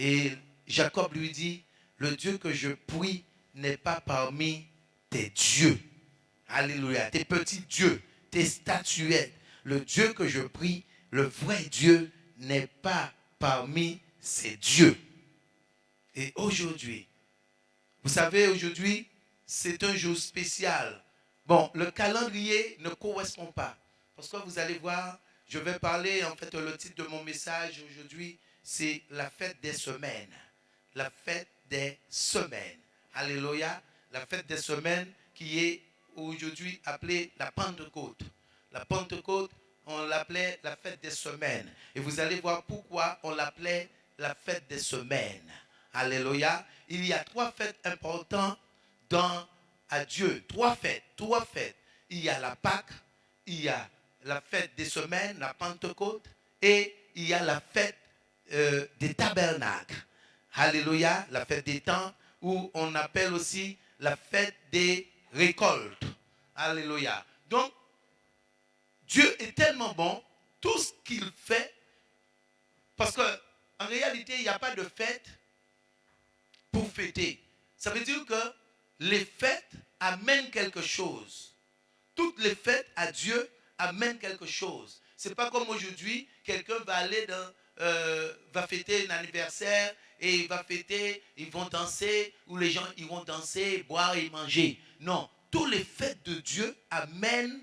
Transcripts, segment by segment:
Et Jacob lui dit, le Dieu que je prie n'est pas parmi tes dieux. Alléluia. Tes petits dieux, tes statuettes. Le Dieu que je prie, le vrai Dieu, n'est pas parmi ces dieux. Et aujourd'hui, vous savez, aujourd'hui, c'est un jour spécial. Bon, le calendrier ne correspond pas. Parce que vous allez voir, je vais parler, en fait, le titre de mon message aujourd'hui, c'est la fête des semaines. La fête des semaines. Alléluia. La fête des semaines qui est aujourd'hui appelée la Pentecôte. La Pentecôte, on l'appelait la fête des semaines. Et vous allez voir pourquoi on l'appelait la fête des semaines. Alléluia. Il y a 3 fêtes importantes à Dieu. 3 fêtes. 3 fêtes. Il y a la Pâque, il y a la fête des semaines, la Pentecôte, et il y a la fête des tabernacles. Alléluia. La fête des temps, où on appelle aussi la fête des récoltes. Alléluia. Donc, Dieu est tellement bon, tout ce qu'il fait, parce qu'en réalité, il n'y a pas de fête pour fêter. Ça veut dire que les fêtes amènent quelque chose. Toutes les fêtes à Dieu amènent quelque chose. Ce n'est pas comme aujourd'hui, quelqu'un va aller va fêter un anniversaire et il va fêter, ils vont danser, ou les gens iront danser, boire et manger. Non, toutes les fêtes de Dieu amènent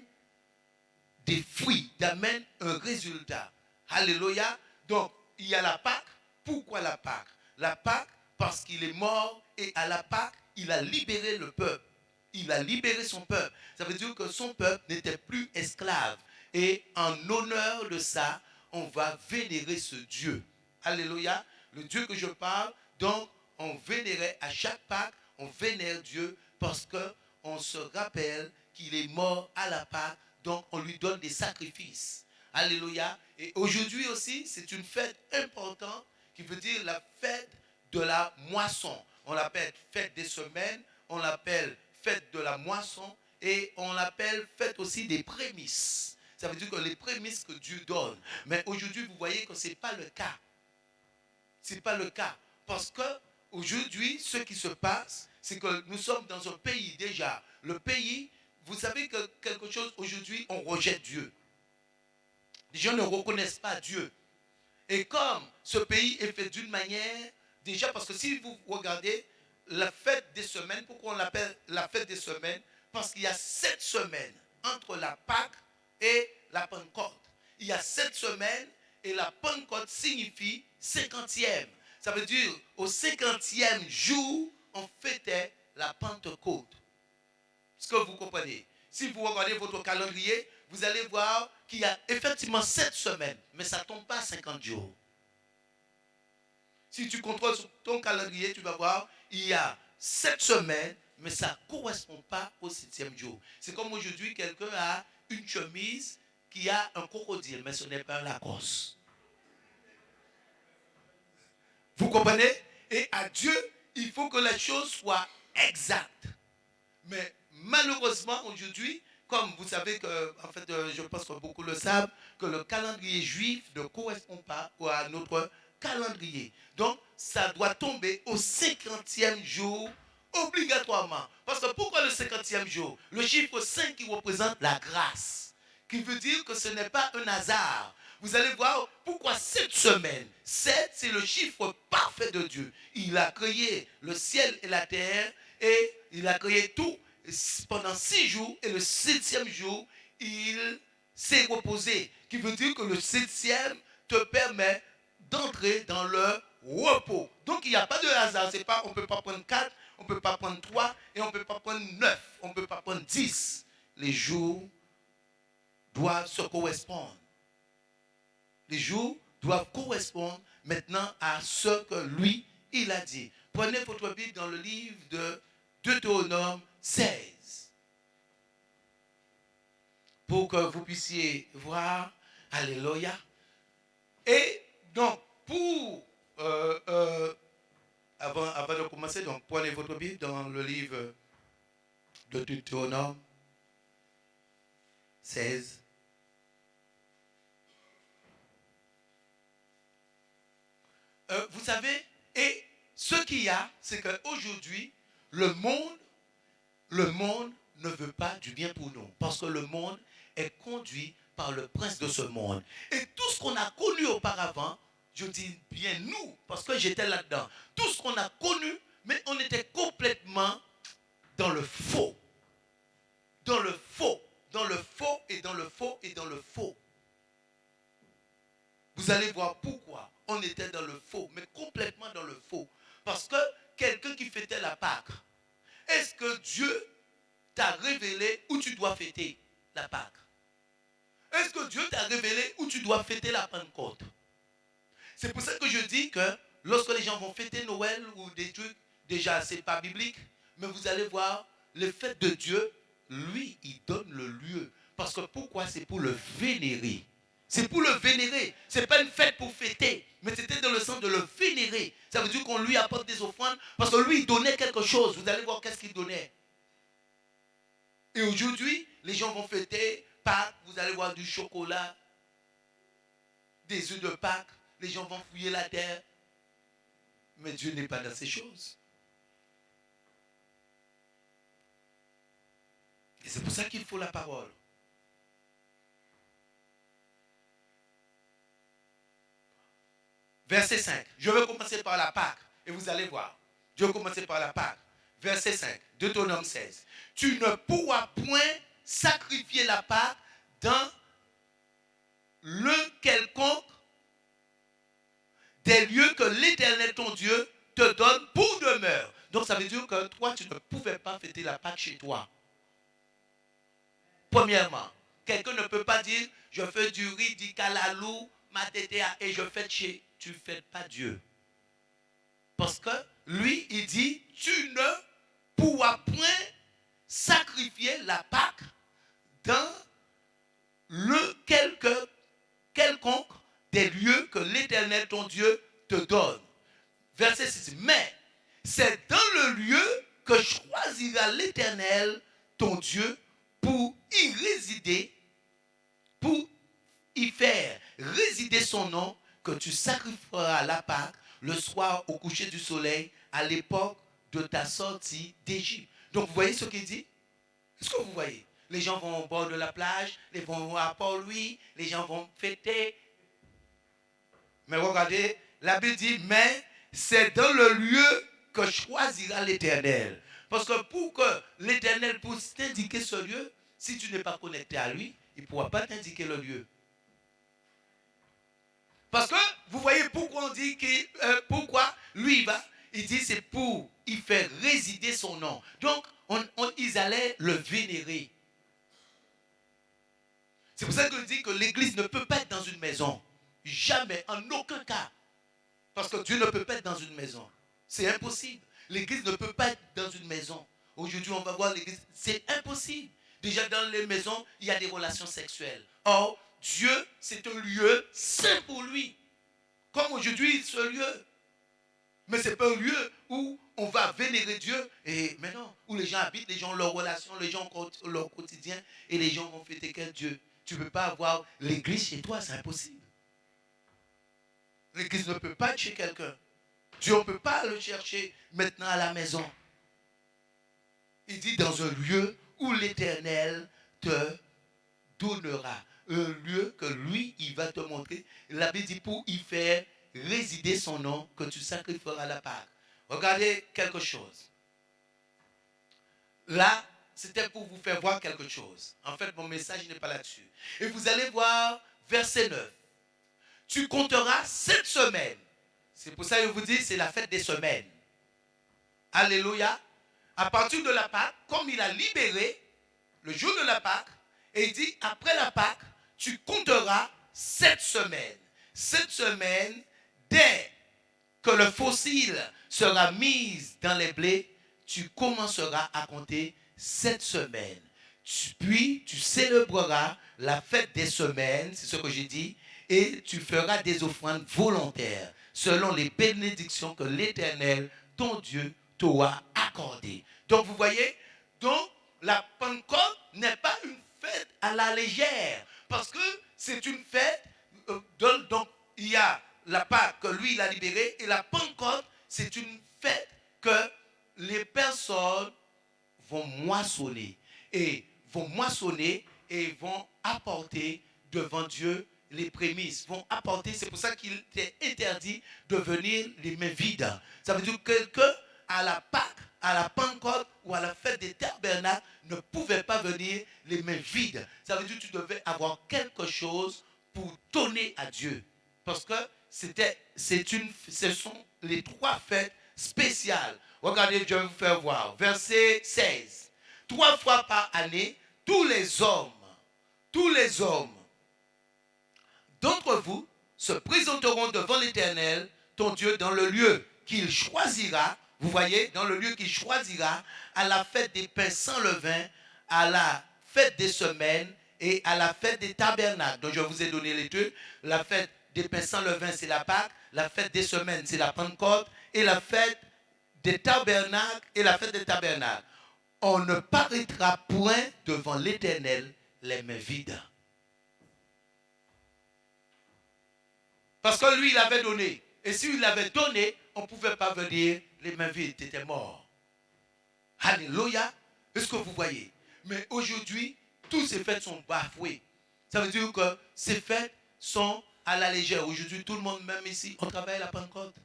des fruits, amènent un résultat. Alléluia. Donc, il y a la Pâque. Pourquoi la Pâque? La Pâque, parce qu'il est mort et à la Pâque, il a libéré le peuple. Il a libéré son peuple. Ça veut dire que son peuple n'était plus esclave. Et en honneur de ça, on va vénérer ce Dieu. Alléluia. Le Dieu que je parle, donc, on vénérait à chaque Pâque, on vénère Dieu parce qu'on se rappelle qu'il est mort à la Pâque. Donc, on lui donne des sacrifices. Alléluia. Et aujourd'hui aussi, c'est une fête importante qui veut dire la fête de la moisson. On l'appelle fête des semaines, on l'appelle fête de la moisson et on l'appelle fête aussi des prémices. Ça veut dire que les prémices que Dieu donne. Mais aujourd'hui, vous voyez que ce n'est pas le cas. Ce n'est pas le cas. Parce que aujourd'hui, ce qui se passe, c'est que nous sommes dans un pays déjà. Le pays, vous savez que quelque chose aujourd'hui, on rejette Dieu. Les gens ne reconnaissent pas Dieu. Et comme ce pays est fait d'une manière, déjà parce que si vous regardez la fête des semaines, pourquoi on l'appelle la fête des semaines? Parce qu'il y a 7 semaines entre la Pâque et la Pentecôte. Il y a 7 semaines et la Pentecôte signifie 50e. Ça veut dire au 50e jour, on fêtait la Pentecôte. Est-ce que vous comprenez? Si vous regardez votre calendrier, vous allez voir qu'il y a effectivement 7 semaines, mais ça ne tombe pas à 50 jours. Si tu contrôles ton calendrier, tu vas voir, il y a 7 semaines, mais ça ne correspond pas au 7e jour. C'est comme aujourd'hui, quelqu'un a une chemise qui a un crocodile, mais ce n'est pas un Lacoste. Vous comprenez? Et à Dieu, il faut que les choses soient exactes. Mais malheureusement, aujourd'hui, comme vous savez que, en fait, je pense que beaucoup le savent, que le calendrier juif ne correspond pas à notre calendrier. Donc, ça doit tomber au 50e jour obligatoirement. Parce que pourquoi le 50e jour? Le chiffre 5 qui représente la grâce, qui veut dire que ce n'est pas un hasard. Vous allez voir pourquoi 7 semaines. 7, c'est le chiffre parfait de Dieu. Il a créé le ciel et la terre et il a créé tout pendant 6 jours et le 7e jour, il s'est reposé. Qui veut dire que le 7e te permet d'entrer dans le repos. Donc il n'y a pas de hasard. C'est pas, on ne peut pas prendre 4, on ne peut pas prendre 3 et on ne peut pas prendre 9, on ne peut pas prendre 10. Les jours doivent se correspondre. Les jours doivent correspondre maintenant à ce que lui, il a dit. Prenez votre Bible dans le livre de Deutéronome 16. Pour que vous puissiez voir. Alléluia. Et donc, avant de commencer, donc prenez votre Bible dans le livre de Deutéronome 16. Vous savez, ce qu'il y a, c'est qu'aujourd'hui, le monde ne veut pas du bien pour nous. Parce que le monde est conduit par le prince de ce monde. Et tout ce qu'on a connu auparavant, je dis bien nous, parce que j'étais là-dedans, tout ce qu'on a connu, mais on était complètement dans le faux. Dans le faux. Dans le faux et dans le faux et dans le faux. Vous allez voir pourquoi on était dans le faux, mais complètement dans le faux. Parce que quelqu'un qui fêtait la Pâque, est-ce que Dieu t'a révélé où tu dois fêter la Pâque? Est-ce que Dieu t'a révélé où tu dois fêter la Pentecôte? C'est pour ça que je dis que lorsque les gens vont fêter Noël ou des trucs, déjà c'est pas biblique, mais vous allez voir, les fêtes de Dieu, lui, il donne le lieu. Parce que pourquoi? C'est pour le vénérer. C'est pour le vénérer. Ce n'est pas une fête pour fêter, mais c'était dans le sens de le vénérer. Ça veut dire qu'on lui apporte des offrandes parce que lui, il donnait quelque chose. Vous allez voir qu'est-ce qu'il donnait. Et aujourd'hui, les gens vont fêter Pâques. Vous allez voir du chocolat, des œufs de Pâques. Les gens vont fouiller la terre. Mais Dieu n'est pas dans ces choses. Et c'est pour ça qu'il faut la parole. Verset 5. Je vais commencer par la Pâque. Et vous allez voir. Je vais commencer par la Pâque. Verset 5. Deutéronome 16. Tu ne pourras point sacrifier la Pâque dans le quelconque des lieux que l'Éternel ton Dieu te donne pour demeure. Donc ça veut dire que toi, tu ne pouvais pas fêter la Pâque chez toi. Premièrement, quelqu'un ne peut pas dire, je fais du riz, du calalou, matétéa, et je fête chez. Tu ne fêtes pas Dieu. Parce que lui, il dit, tu ne pourras point sacrifier la Pâque dans le quelconque des lieux que l'Éternel ton Dieu te donne. Verset 6. Mais c'est dans le lieu que choisira l'Éternel ton Dieu pour y résider, pour y faire résider son nom, que tu sacrifieras la Pâque le soir au coucher du soleil à l'époque de ta sortie d'Égypte. Donc vous voyez ce qu'il dit? Est-ce que vous voyez? Les gens vont au bord de la plage, les gens vont à Port-Louis, les gens vont fêter. Mais regardez, la Bible dit, mais c'est dans le lieu que choisira l'Éternel. Parce que pour que l'Éternel puisse t'indiquer ce lieu, si tu n'es pas connecté à lui, il ne pourra pas t'indiquer le lieu. Parce que vous voyez pourquoi on dit pourquoi lui il va. Il dit c'est pour y faire résider son nom. Donc ils allaient le vénérer. C'est pour ça que je dis que l'église ne peut pas être dans une maison. Jamais, en aucun cas. Parce que Dieu ne peut pas être dans une maison. C'est impossible. L'église ne peut pas être dans une maison. Aujourd'hui, on va voir l'église. C'est impossible. Déjà, dans les maisons, il y a des relations sexuelles. Or, Dieu, c'est un lieu saint pour lui. Comme aujourd'hui, ce lieu. Mais ce n'est pas un lieu où on va vénérer Dieu. Et maintenant, où les gens habitent, les gens ont leurs relations, les gens ont leur quotidien. Et les gens vont fêter quel Dieu. Tu ne peux pas avoir l'église chez toi, c'est impossible. L'église ne peut pas être chez quelqu'un. Dieu ne peut pas le chercher maintenant à la maison. Il dit dans un lieu où l'Éternel te donnera. Un lieu que lui, il va te montrer. La Bible dit pour y faire résider son nom, que tu sacrifieras la Pâque. Regardez quelque chose. Là, c'était pour vous faire voir quelque chose. En fait, mon message n'est pas là-dessus. Et vous allez voir verset 9. Tu compteras 7 semaines. C'est pour ça que je vous dis, c'est la fête des semaines. Alléluia. À partir de la Pâque, comme il a libéré le jour de la Pâque, et il dit, après la Pâque, tu compteras 7 semaines. 7 semaines, dès que le fossile sera mis dans les blés, tu commenceras à compter 7 semaines. Puis, tu célébreras la fête des semaines, c'est ce que j'ai dit, et tu feras des offrandes volontaires, selon les bénédictions que l'Éternel, ton Dieu, t'aura accordées. Donc, vous voyez, donc, la Pentecôte n'est pas une fête à la légère, parce que c'est une fête, donc il y a la Pâque que lui, il a libérée, et la Pentecôte, c'est une fête que les personnes vont moissonner et vont apporter devant Dieu les prémices, vont apporter. C'est pour ça qu'il est interdit de venir les mains vides. Ça veut dire que quelqu'un à la Pâque, à la Pentecôte ou à la fête des tabernacles ne pouvait pas venir les mains vides. Ça veut dire que tu devais avoir quelque chose pour donner à Dieu. Parce que ce sont les 3 fêtes spéciales. Regardez, je vais vous faire voir. Verset 16. 3 fois par année, tous les hommes d'entre vous se présenteront devant l'Éternel, ton Dieu, dans le lieu qu'il choisira. Vous voyez, dans le lieu qu'il choisira, à la fête des pains sans levain, à la fête des semaines et à la fête des tabernacles. Donc je vous ai donné les deux. La fête des pains sans levain, c'est la Pâque. La fête des semaines, c'est la Pentecôte. Et la fête des tabernacles On ne paraîtra point devant l'Éternel les mains vides. Parce que lui, il avait donné. Et s'il avait donné, on ne pouvait pas venir les mains vides. Tu étais mort. Alléluia. Est-ce que vous voyez? Mais aujourd'hui, toutes ces fêtes sont bafouées. Ça veut dire que ces fêtes sont à la légère. Aujourd'hui, tout le monde, même ici, on travaille à la Pentecôte.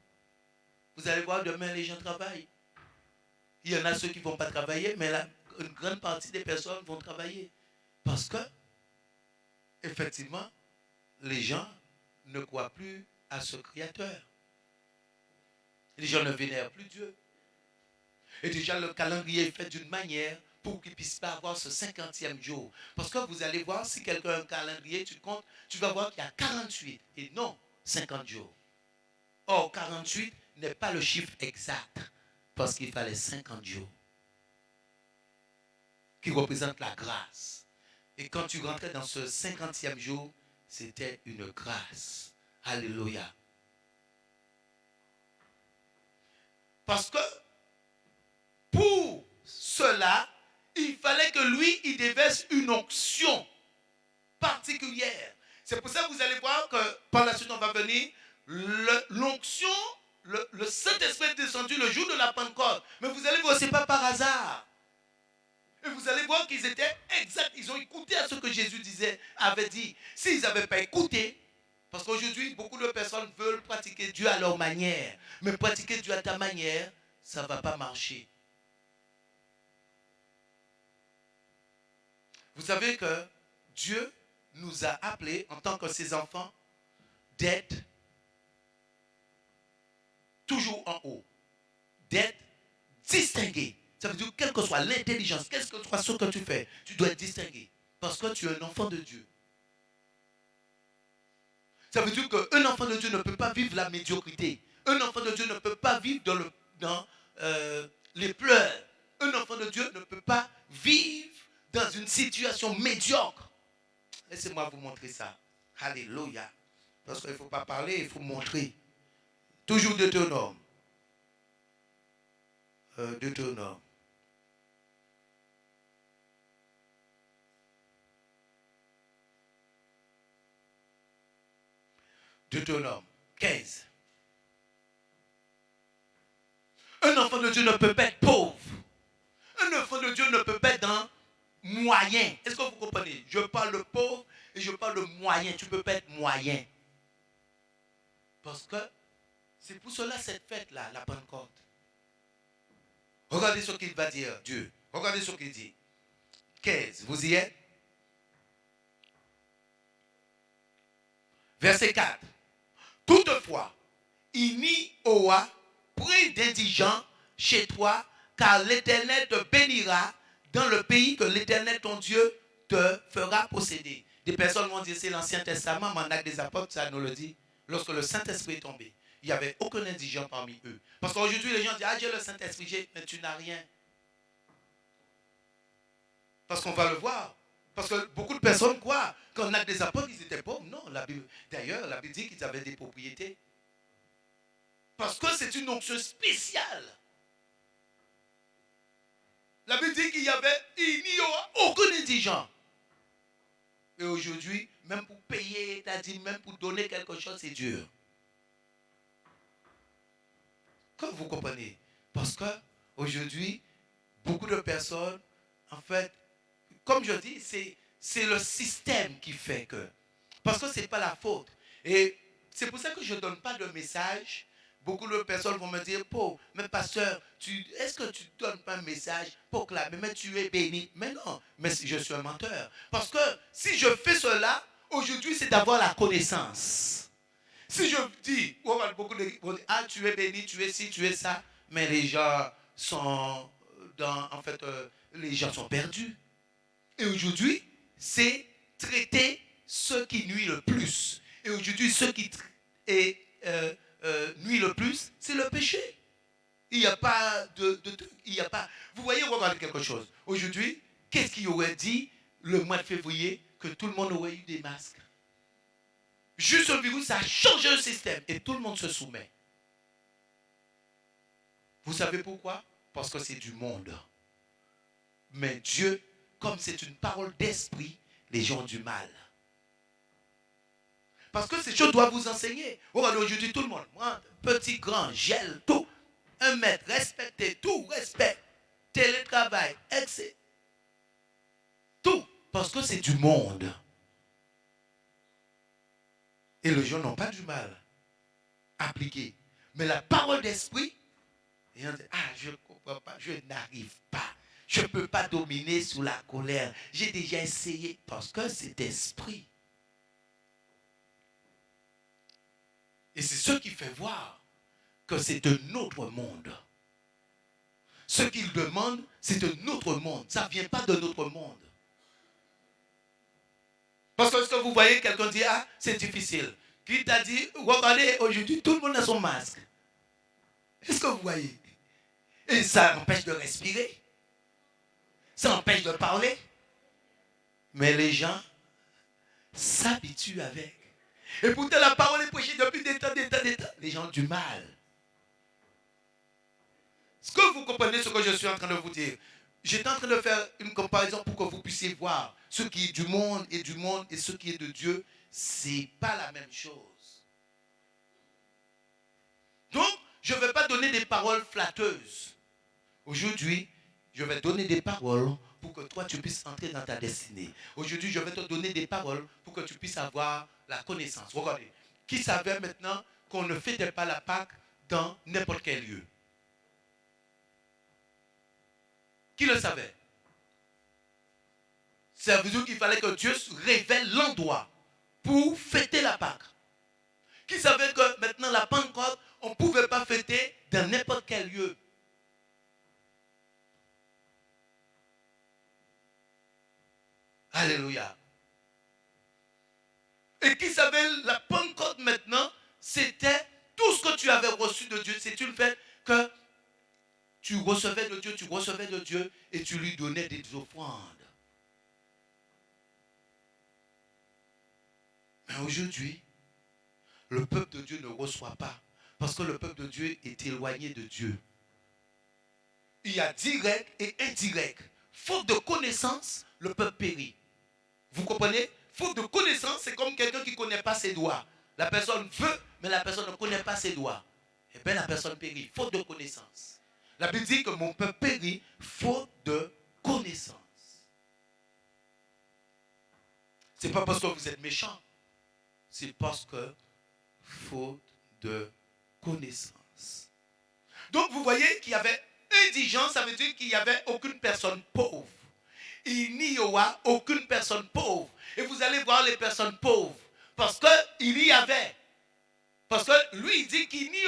Vous allez voir, demain, les gens travaillent. Il y en a ceux qui ne vont pas travailler, mais une grande partie des personnes vont travailler. Parce que, effectivement, les gens ne croient plus à ce Créateur. Les gens ne vénèrent plus Dieu. Et déjà, le calendrier est fait d'une manière pour qu'ils ne puissent pas avoir ce 50e jour. Parce que vous allez voir, si quelqu'un a un calendrier, tu comptes, tu vas voir qu'il y a 48 et non 50 jours. Or, 48 n'est pas le chiffre exact parce qu'il fallait 50 jours qui représentent la grâce. Et quand tu rentrais dans ce 50e jour, c'était une grâce. Alléluia. Parce que pour cela, il fallait que lui, il déverse une onction particulière. C'est pour ça que vous allez voir que par la suite, on va venir, l'onction, le Saint-Esprit est descendu le jour de la Pentecôte. Mais vous allez voir, ce n'est pas par hasard. Et vous allez voir qu'ils étaient exacts. Ils ont écouté à ce que Jésus avait dit. S'ils n'avaient pas écouté, parce qu'aujourd'hui, beaucoup de personnes veulent pratiquer Dieu à leur manière. Mais pratiquer Dieu à ta manière, ça ne va pas marcher. Vous savez que Dieu nous a appelés en tant que ses enfants d'être toujours en haut, d'être distingués. Ça veut dire quelle que soit l'intelligence, quel que soit ce que tu fais, tu dois être distingué parce que tu es un enfant de Dieu. Ça veut dire qu'un enfant de Dieu ne peut pas vivre la médiocrité. Un enfant de Dieu ne peut pas vivre dans les pleurs. Un enfant de Dieu ne peut pas vivre dans une situation médiocre. Laissez-moi vous montrer ça. Alléluia. Parce qu'il ne faut pas parler, il faut montrer. Toujours Deutéronome. Deutéronome. Deutéronome 15. Un enfant de Dieu ne peut pas être pauvre. Un enfant de Dieu ne peut pas être dans moyen. Est-ce que vous comprenez? Je parle de pauvre et je parle de moyen. Tu ne peux pas être moyen. Parce que c'est pour cela cette fête-là, la Pentecôte. Regardez ce qu'il va dire, Dieu. Regardez ce qu'il dit. 15, vous y êtes? Verset 4. Toutefois, il n'y aura point d'indigent chez toi, car l'Éternel te bénira dans le pays que l'Éternel ton Dieu te fera posséder. Des personnes vont dire c'est l'Ancien Testament, mais en Actes des Apôtres, ça nous le dit. Lorsque le Saint-Esprit est tombé, il n'y avait aucun indigent parmi eux. Parce qu'aujourd'hui, les gens disent, ah, j'ai le Saint-Esprit, mais tu n'as rien. Parce qu'on va le voir. Parce que beaucoup de personnes croient qu'en Actes des Apôtres, ils étaient pauvres. Non, d'ailleurs, la Bible dit qu'ils avaient des propriétés. Parce que c'est une onction spéciale. La Bible dit qu'il n'y aura aucun indigent. Et aujourd'hui, même pour payer, t'as dit, même pour donner quelque chose, c'est dur. Quand vous comprenez, parce que aujourd'hui, beaucoup de personnes, en fait, comme je dis, c'est le système qui fait que. Parce que ce n'est pas la faute. Et c'est pour ça que je ne donne pas de message. Beaucoup de personnes vont me dire, oh, mais pasteur, est-ce que tu ne donnes pas un message pour clamer, mais tu es béni? Mais non, mais je suis un menteur. Parce que si je fais cela, aujourd'hui, c'est d'avoir la connaissance. Si je dis, on va beaucoup de ah, tu es béni, tu es ci, tu es ça, mais les gens sont les gens sont perdus. Et aujourd'hui, c'est traiter ce qui nuit le plus. Et aujourd'hui, ce qui nuit le plus, c'est le péché. Il n'y a pas il n'y a pas. Vous voyez, regardez quelque chose. Aujourd'hui, qu'est-ce qui aurait dit le mois de février que tout le monde aurait eu des masques? Juste le virus, ça a changé le système et tout le monde se soumet. Vous savez pourquoi? Parce que c'est du monde. Mais Dieu, comme c'est une parole d'esprit, les gens ont du mal. Parce que ces choses doivent vous enseigner. Regardez aujourd'hui tout le monde, petit, grand, gel, tout. 1 mètre, respectez, tout, respect. Télétravail, excès. Tout. Parce que c'est du monde. Et les gens n'ont pas du mal à appliquer. Mais la parole d'esprit, les gens disent, ah, je ne comprends pas, je n'arrive pas. Je ne peux pas dominer sous la colère. J'ai déjà essayé parce que c'est esprit. Et c'est ce qui fait voir que c'est un autre monde. Ce qu'il demande, c'est un autre monde. Ça ne vient pas de notre monde. Parce que lorsque vous voyez quelqu'un dire, ah, c'est difficile. Qui t'a dit, regardez, aujourd'hui, tout le monde a son masque. Est-ce que vous voyez? Et ça empêche de respirer. Ça empêche de parler. Mais les gens s'habituent avec. Et pourtant, la parole est prêchée depuis des temps. Les gens ont du mal. Est-ce que vous comprenez ce que je suis en train de vous dire? J'étais en train de faire une comparaison pour que vous puissiez voir ce qui est du monde et ce qui est de Dieu. Ce n'est pas la même chose. Donc, je ne vais pas donner des paroles flatteuses. Aujourd'hui, je vais donner des paroles pour que toi, tu puisses entrer dans ta destinée. Aujourd'hui, je vais te donner des paroles pour que tu puisses avoir la connaissance. Regardez, qui savait maintenant qu'on ne fêtait pas la Pâque dans n'importe quel lieu? Qui le savait? Ça veut dire qu'il fallait que Dieu révèle l'endroit pour fêter la Pâque. Qui savait que maintenant la Pentecôte, on ne pouvait pas fêter dans n'importe quel lieu? Alléluia. Et qui savait la Pentecôte maintenant, c'était tout ce que tu avais reçu de Dieu. C'est le fait que tu recevais de Dieu et tu lui donnais des offrandes. Mais aujourd'hui, le peuple de Dieu ne reçoit pas parce que le peuple de Dieu est éloigné de Dieu. Il y a direct et indirect. Faute de connaissance, le peuple périt. Vous comprenez? Faute de connaissance, c'est comme quelqu'un qui ne connaît pas ses doigts. La personne veut, mais la personne ne connaît pas ses doigts. Et bien la personne périt, faute de connaissance. La Bible dit que mon peuple périt, faute de connaissance. Ce n'est pas parce que vous êtes méchant, c'est parce que faute de connaissance. Donc vous voyez qu'il y avait indigence, ça veut dire qu'il n'y avait aucune personne pauvre. Il n'y aura aucune personne pauvre. Et vous allez voir les personnes pauvres. Parce qu'il y avait. Parce que lui, il dit qu'il n'y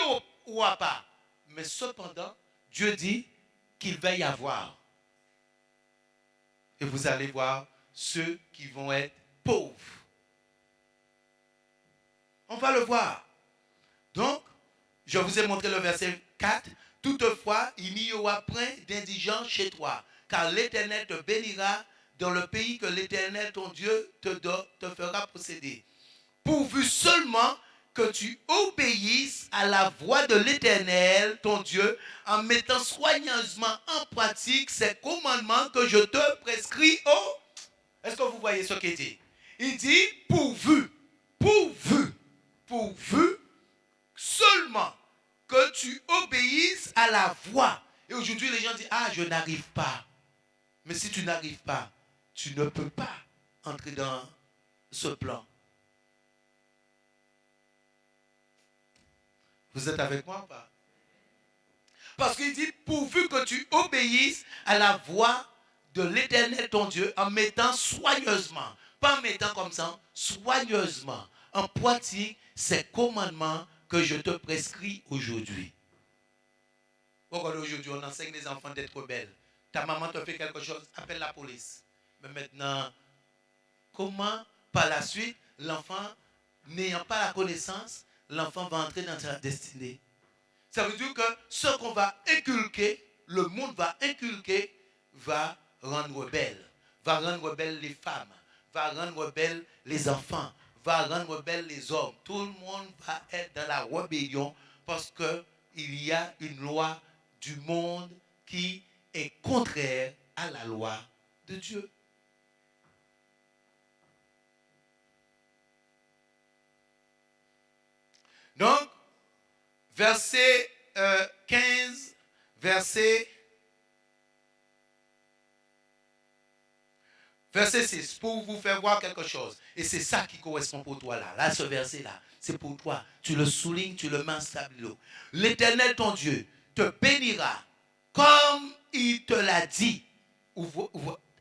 aura pas. Mais cependant, Dieu dit qu'il va y avoir. Et vous allez voir ceux qui vont être pauvres. On va le voir. Donc, je vous ai montré le verset 4. Toutefois, il n'y aura point d'indigence chez toi, car l'Éternel te bénira dans le pays que l'Éternel, ton Dieu, te fera posséder. Pourvu seulement que tu obéisses à la voix de l'Éternel, ton Dieu, en mettant soigneusement en pratique ces commandements que je te prescris. Oh, est-ce que vous voyez ce qu'il dit? Il dit pourvu seulement que tu obéisses à la voix. Et aujourd'hui, les gens disent, ah, je n'arrive pas. Mais si tu n'arrives pas, tu ne peux pas entrer dans ce plan. Vous êtes avec moi ou pas? Parce qu'il dit, pourvu que tu obéisses à la voix de l'Éternel ton Dieu en mettant soigneusement, pas en mettant comme ça, soigneusement, en pratique ces commandements que je te prescris aujourd'hui. Regardez, aujourd'hui, on enseigne les enfants d'être belles. Ta maman te fait quelque chose, appelle la police. Mais maintenant, comment, par la suite, l'enfant, n'ayant pas la connaissance, l'enfant va entrer dans sa destinée? Ça veut dire que ce qu'on va inculquer, le monde va inculquer, va rendre belle. Va rendre belle les femmes, va rendre belle les enfants, va rendre belle les hommes. Tout le monde va être dans la rébellion parce qu'il y a une loi du monde qui est contraire à la loi de Dieu. Donc, verset 15, verset 6, pour vous faire voir quelque chose. Et c'est ça qui correspond pour toi là. Là, ce verset-là, c'est pour toi. Tu le soulignes, tu le mets en stabilo. L'Éternel, ton Dieu, te bénira comme il te l'a dit.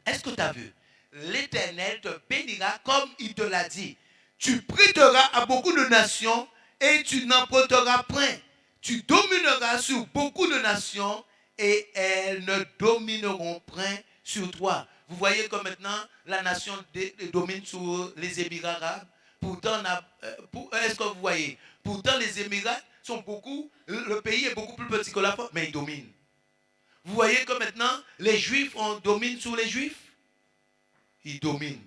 Est-ce que tu as vu? L'Éternel te bénira comme il te l'a dit. Tu prêteras à beaucoup de nations et tu n'en prêteras point. Tu domineras sur beaucoup de nations et elles ne domineront point sur toi. Vous voyez que maintenant, la nation domine sur les Émirats arabes. Pourtant, est-ce que vous voyez? Pourtant, les Émirats sont beaucoup, le pays est beaucoup plus petit que la France, mais ils dominent. Vous voyez que maintenant, les Juifs dominent sur les Juifs? Ils dominent.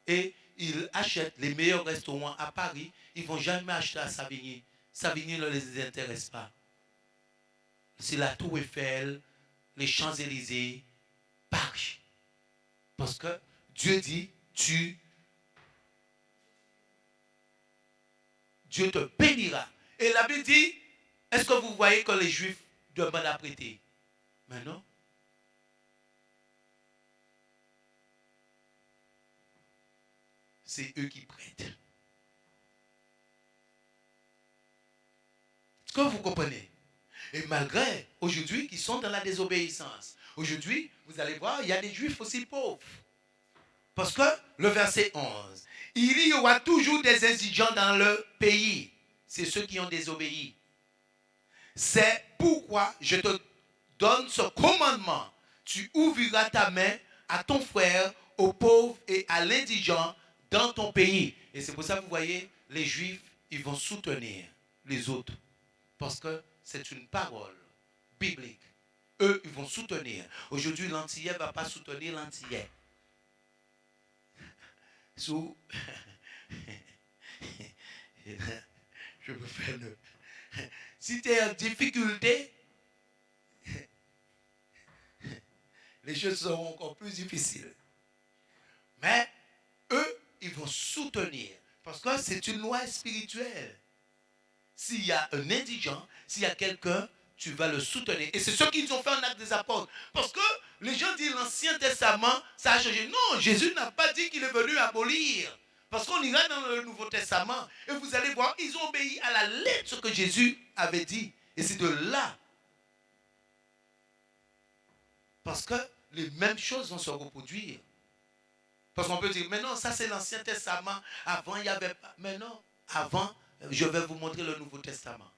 Et ils achètent les meilleurs restaurants à Paris. Ils ne vont jamais acheter à Savigny. Savigny ne les intéresse pas. C'est la Tour Eiffel, les Champs-Élysées, Paris. Parce que Dieu dit, Dieu te bénira. Et la Bible dit, est-ce que vous voyez que les Juifs demandent à prêter? Mais non. C'est eux qui prêtent. Est-ce que vous comprenez? Et malgré, aujourd'hui, qu'ils sont dans la désobéissance. Aujourd'hui, vous allez voir, il y a des Juifs aussi pauvres. Parce que le verset 11, il y aura toujours des indigents dans le pays. C'est ceux qui ont désobéi. C'est pourquoi je te donne ce commandement. Tu ouvriras ta main à ton frère, aux pauvres et à l'indigent dans ton pays. Et c'est pour ça que vous voyez, les Juifs, ils vont soutenir les autres. Parce que c'est une parole biblique. Eux, ils vont soutenir. Aujourd'hui, l'Antillais ne va pas soutenir l'Antillais. Je me fais le... Si tu es en difficulté, les choses seront encore plus difficiles. Mais eux, ils vont soutenir. Parce que c'est une loi spirituelle. S'il y a un indigent, s'il y a quelqu'un, tu vas le soutenir. Et c'est ce qu'ils ont fait en Actes des Apôtres. Parce que les gens disent l'Ancien Testament, ça a changé. Non, Jésus n'a pas dit qu'il est venu abolir. Parce qu'on ira dans le Nouveau Testament et vous allez voir, ils ont obéi à la lettre ce que Jésus avait dit. Et c'est de là. Parce que les mêmes choses vont se reproduire. Parce qu'on peut dire, mais non, ça c'est l'Ancien Testament. Avant, il n'y avait pas. Mais non, avant, je vais vous montrer le Nouveau Testament.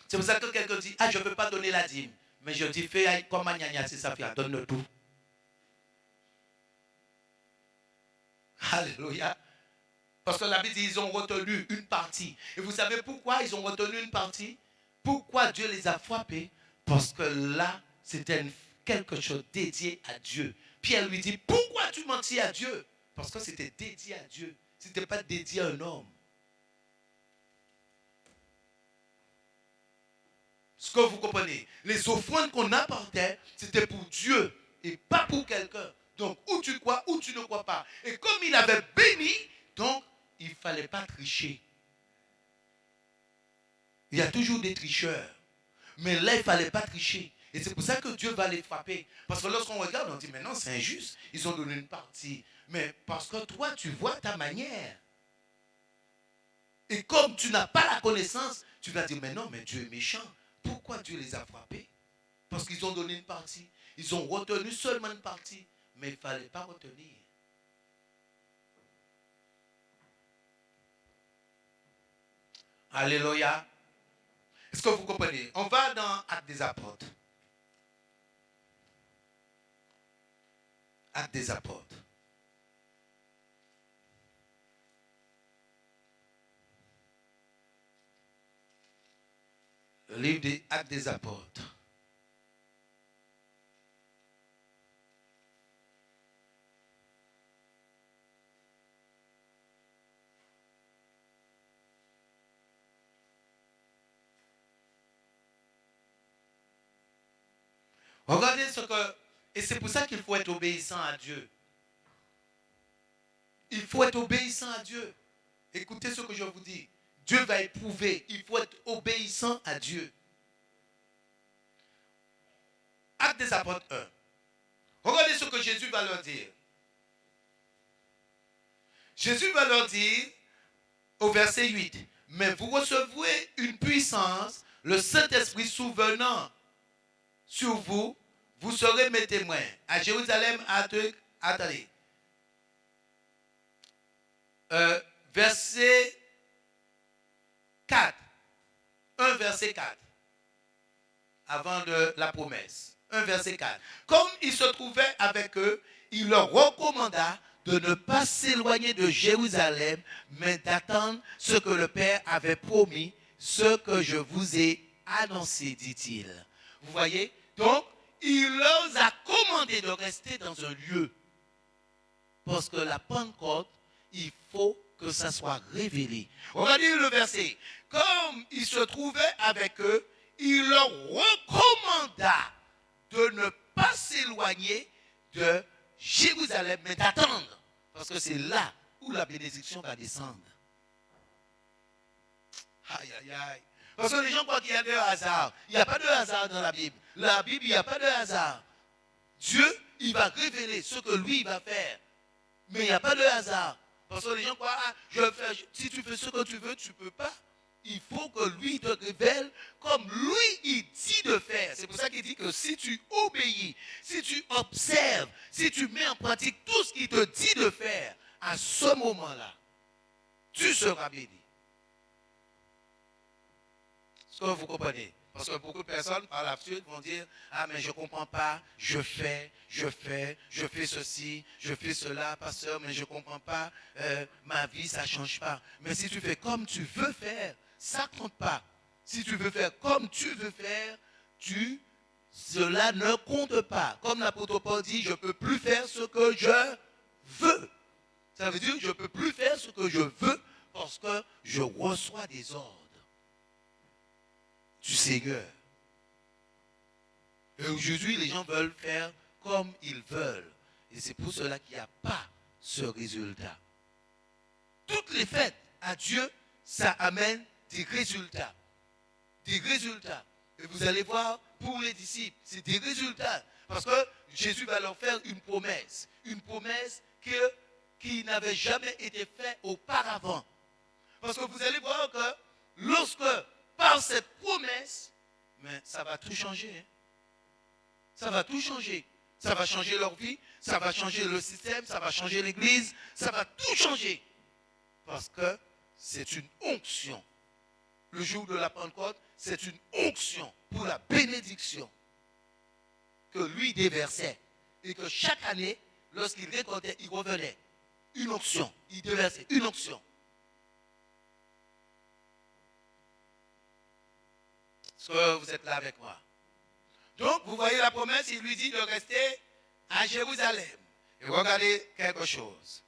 C'est pour ça que quelqu'un dit, ah, je ne veux pas donner la dîme. Mais je dis, fais comme Agnagna, si ça fait, donne-le tout. Alléluia. Parce que la Bible dit, ils ont retenu une partie. Et vous savez pourquoi ils ont retenu une partie? Pourquoi Dieu les a frappés? Parce que là, c'était quelque chose dédié à Dieu. Pierre lui dit, pourquoi tu mentis à Dieu? Parce que c'était dédié à Dieu. Ce n'était pas dédié à un homme. Ce que vous comprenez, les offrandes qu'on apportait, c'était pour Dieu et pas pour quelqu'un. Donc, ou tu crois, ou tu ne crois pas. Et comme il avait béni, donc, il ne fallait pas tricher. Il y a toujours des tricheurs. Mais là, il ne fallait pas tricher. Et c'est pour ça que Dieu va les frapper. Parce que lorsqu'on regarde, on dit, mais non, c'est injuste. Ils ont donné une partie. Mais parce que toi, tu vois ta manière. Et comme tu n'as pas la connaissance, tu vas dire, mais non, mais Dieu est méchant. Pourquoi Dieu les a frappés? Parce qu'ils ont donné une partie. Ils ont retenu seulement une partie. Mais il ne fallait pas retenir. Alléluia. Est-ce que vous comprenez? On va dans Actes des Apôtres. Actes des Apôtres. Le livre des Actes des Apôtres. Regardez ce que... Et c'est pour ça qu'il faut être obéissant à Dieu. Il faut être obéissant à Dieu. Écoutez ce que je vous dis. Dieu va éprouver. Il faut être obéissant à Dieu. Actes des Apôtres 1. Regardez ce que Jésus va leur dire. Jésus va leur dire au verset 8. Mais vous recevrez une puissance, le Saint-Esprit souvenant sur vous, vous serez mes témoins. À Jérusalem, attendez. Verset 4. 1 verset 4. Avant de la promesse. 1 verset 4. Comme il se trouvait avec eux, il leur recommanda de ne pas s'éloigner de Jérusalem, mais d'attendre ce que le Père avait promis, ce que je vous ai annoncé, dit-il. Vous voyez? Donc, il leur a commandé de rester dans un lieu. Parce que la Pentecôte, il faut que ça soit révélé. Regardez le verset. Comme il se trouvait avec eux, il leur recommanda de ne pas s'éloigner de Jérusalem, mais d'attendre. Parce que c'est là où la bénédiction va descendre. Aïe, aïe, aïe. Parce que les gens croient qu'il y a de hasard. Il n'y a pas de hasard dans la Bible. La Bible, il n'y a pas de hasard. Dieu, il va révéler ce que lui, il va faire. Mais il n'y a pas de hasard. Parce que les gens croient, si tu fais ce que tu veux, tu ne peux pas. Il faut que lui te révèle comme lui, il dit de faire. C'est pour ça qu'il dit que si tu obéis, si tu observes, si tu mets en pratique tout ce qu'il te dit de faire, à ce moment-là, tu seras béni. Est-ce que vous comprenez? Parce que beaucoup de personnes, par la suite, vont dire, ah, mais je ne comprends pas, je fais ceci, je fais cela, pasteur, mais je ne comprends pas, ma vie, ça ne change pas. Mais si tu fais comme tu veux faire, ça ne compte pas. Si tu veux faire comme tu veux faire, cela ne compte pas. Comme l'apôtre Paul dit, je ne peux plus faire ce que je veux. Ça veut dire, je ne peux plus faire ce que je veux parce que je reçois des ordres du Seigneur. Et aujourd'hui, les gens veulent faire comme ils veulent. Et c'est pour cela qu'il n'y a pas ce résultat. Toutes les fêtes à Dieu, ça amène des résultats. Des résultats. Et vous allez voir, pour les disciples, c'est des résultats. Parce que Jésus va leur faire une promesse. Une promesse qui n'avait jamais été faite auparavant. Parce que vous allez voir que lorsque, par cette promesse, mais ça va tout changer. Hein? Ça va tout changer. Ça va changer leur vie, ça va changer le système, ça va changer l'église, ça va tout changer. Parce que c'est une onction. Le jour de la Pentecôte, c'est une onction pour la bénédiction que lui déversait. Et que chaque année, lorsqu'il récoltait, il revenait. Une onction. Il déversait une onction. Est-ce que vous êtes là avec moi? Donc, vous voyez la promesse, il lui dit de rester à Jérusalem. Et regardez quelque chose.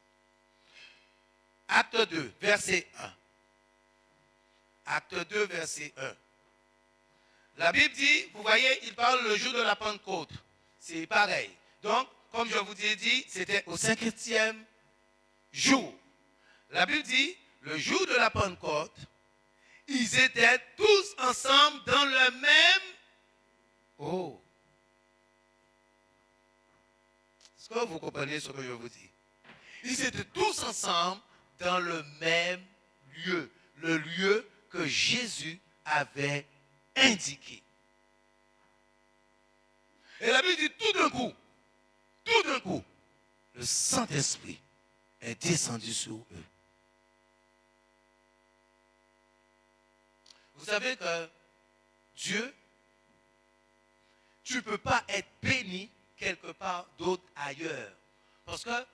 Acte 2, verset 1. Acte 2, verset 1. La Bible dit, vous voyez, il parle le jour de la Pentecôte. C'est pareil. Donc, comme je vous ai dit, c'était au 50e jour. La Bible dit, le jour de la Pentecôte, ils étaient tous ensemble dans le même... Oh. Est-ce que vous comprenez ce que je vous dis? Ils étaient tous ensemble dans le même lieu. Le lieu que Jésus avait indiqué. Et la Bible dit tout d'un coup, le Saint-Esprit est descendu sur eux. Vous savez que Dieu, tu ne peux pas être béni quelque part d'autre ailleurs. Parce que,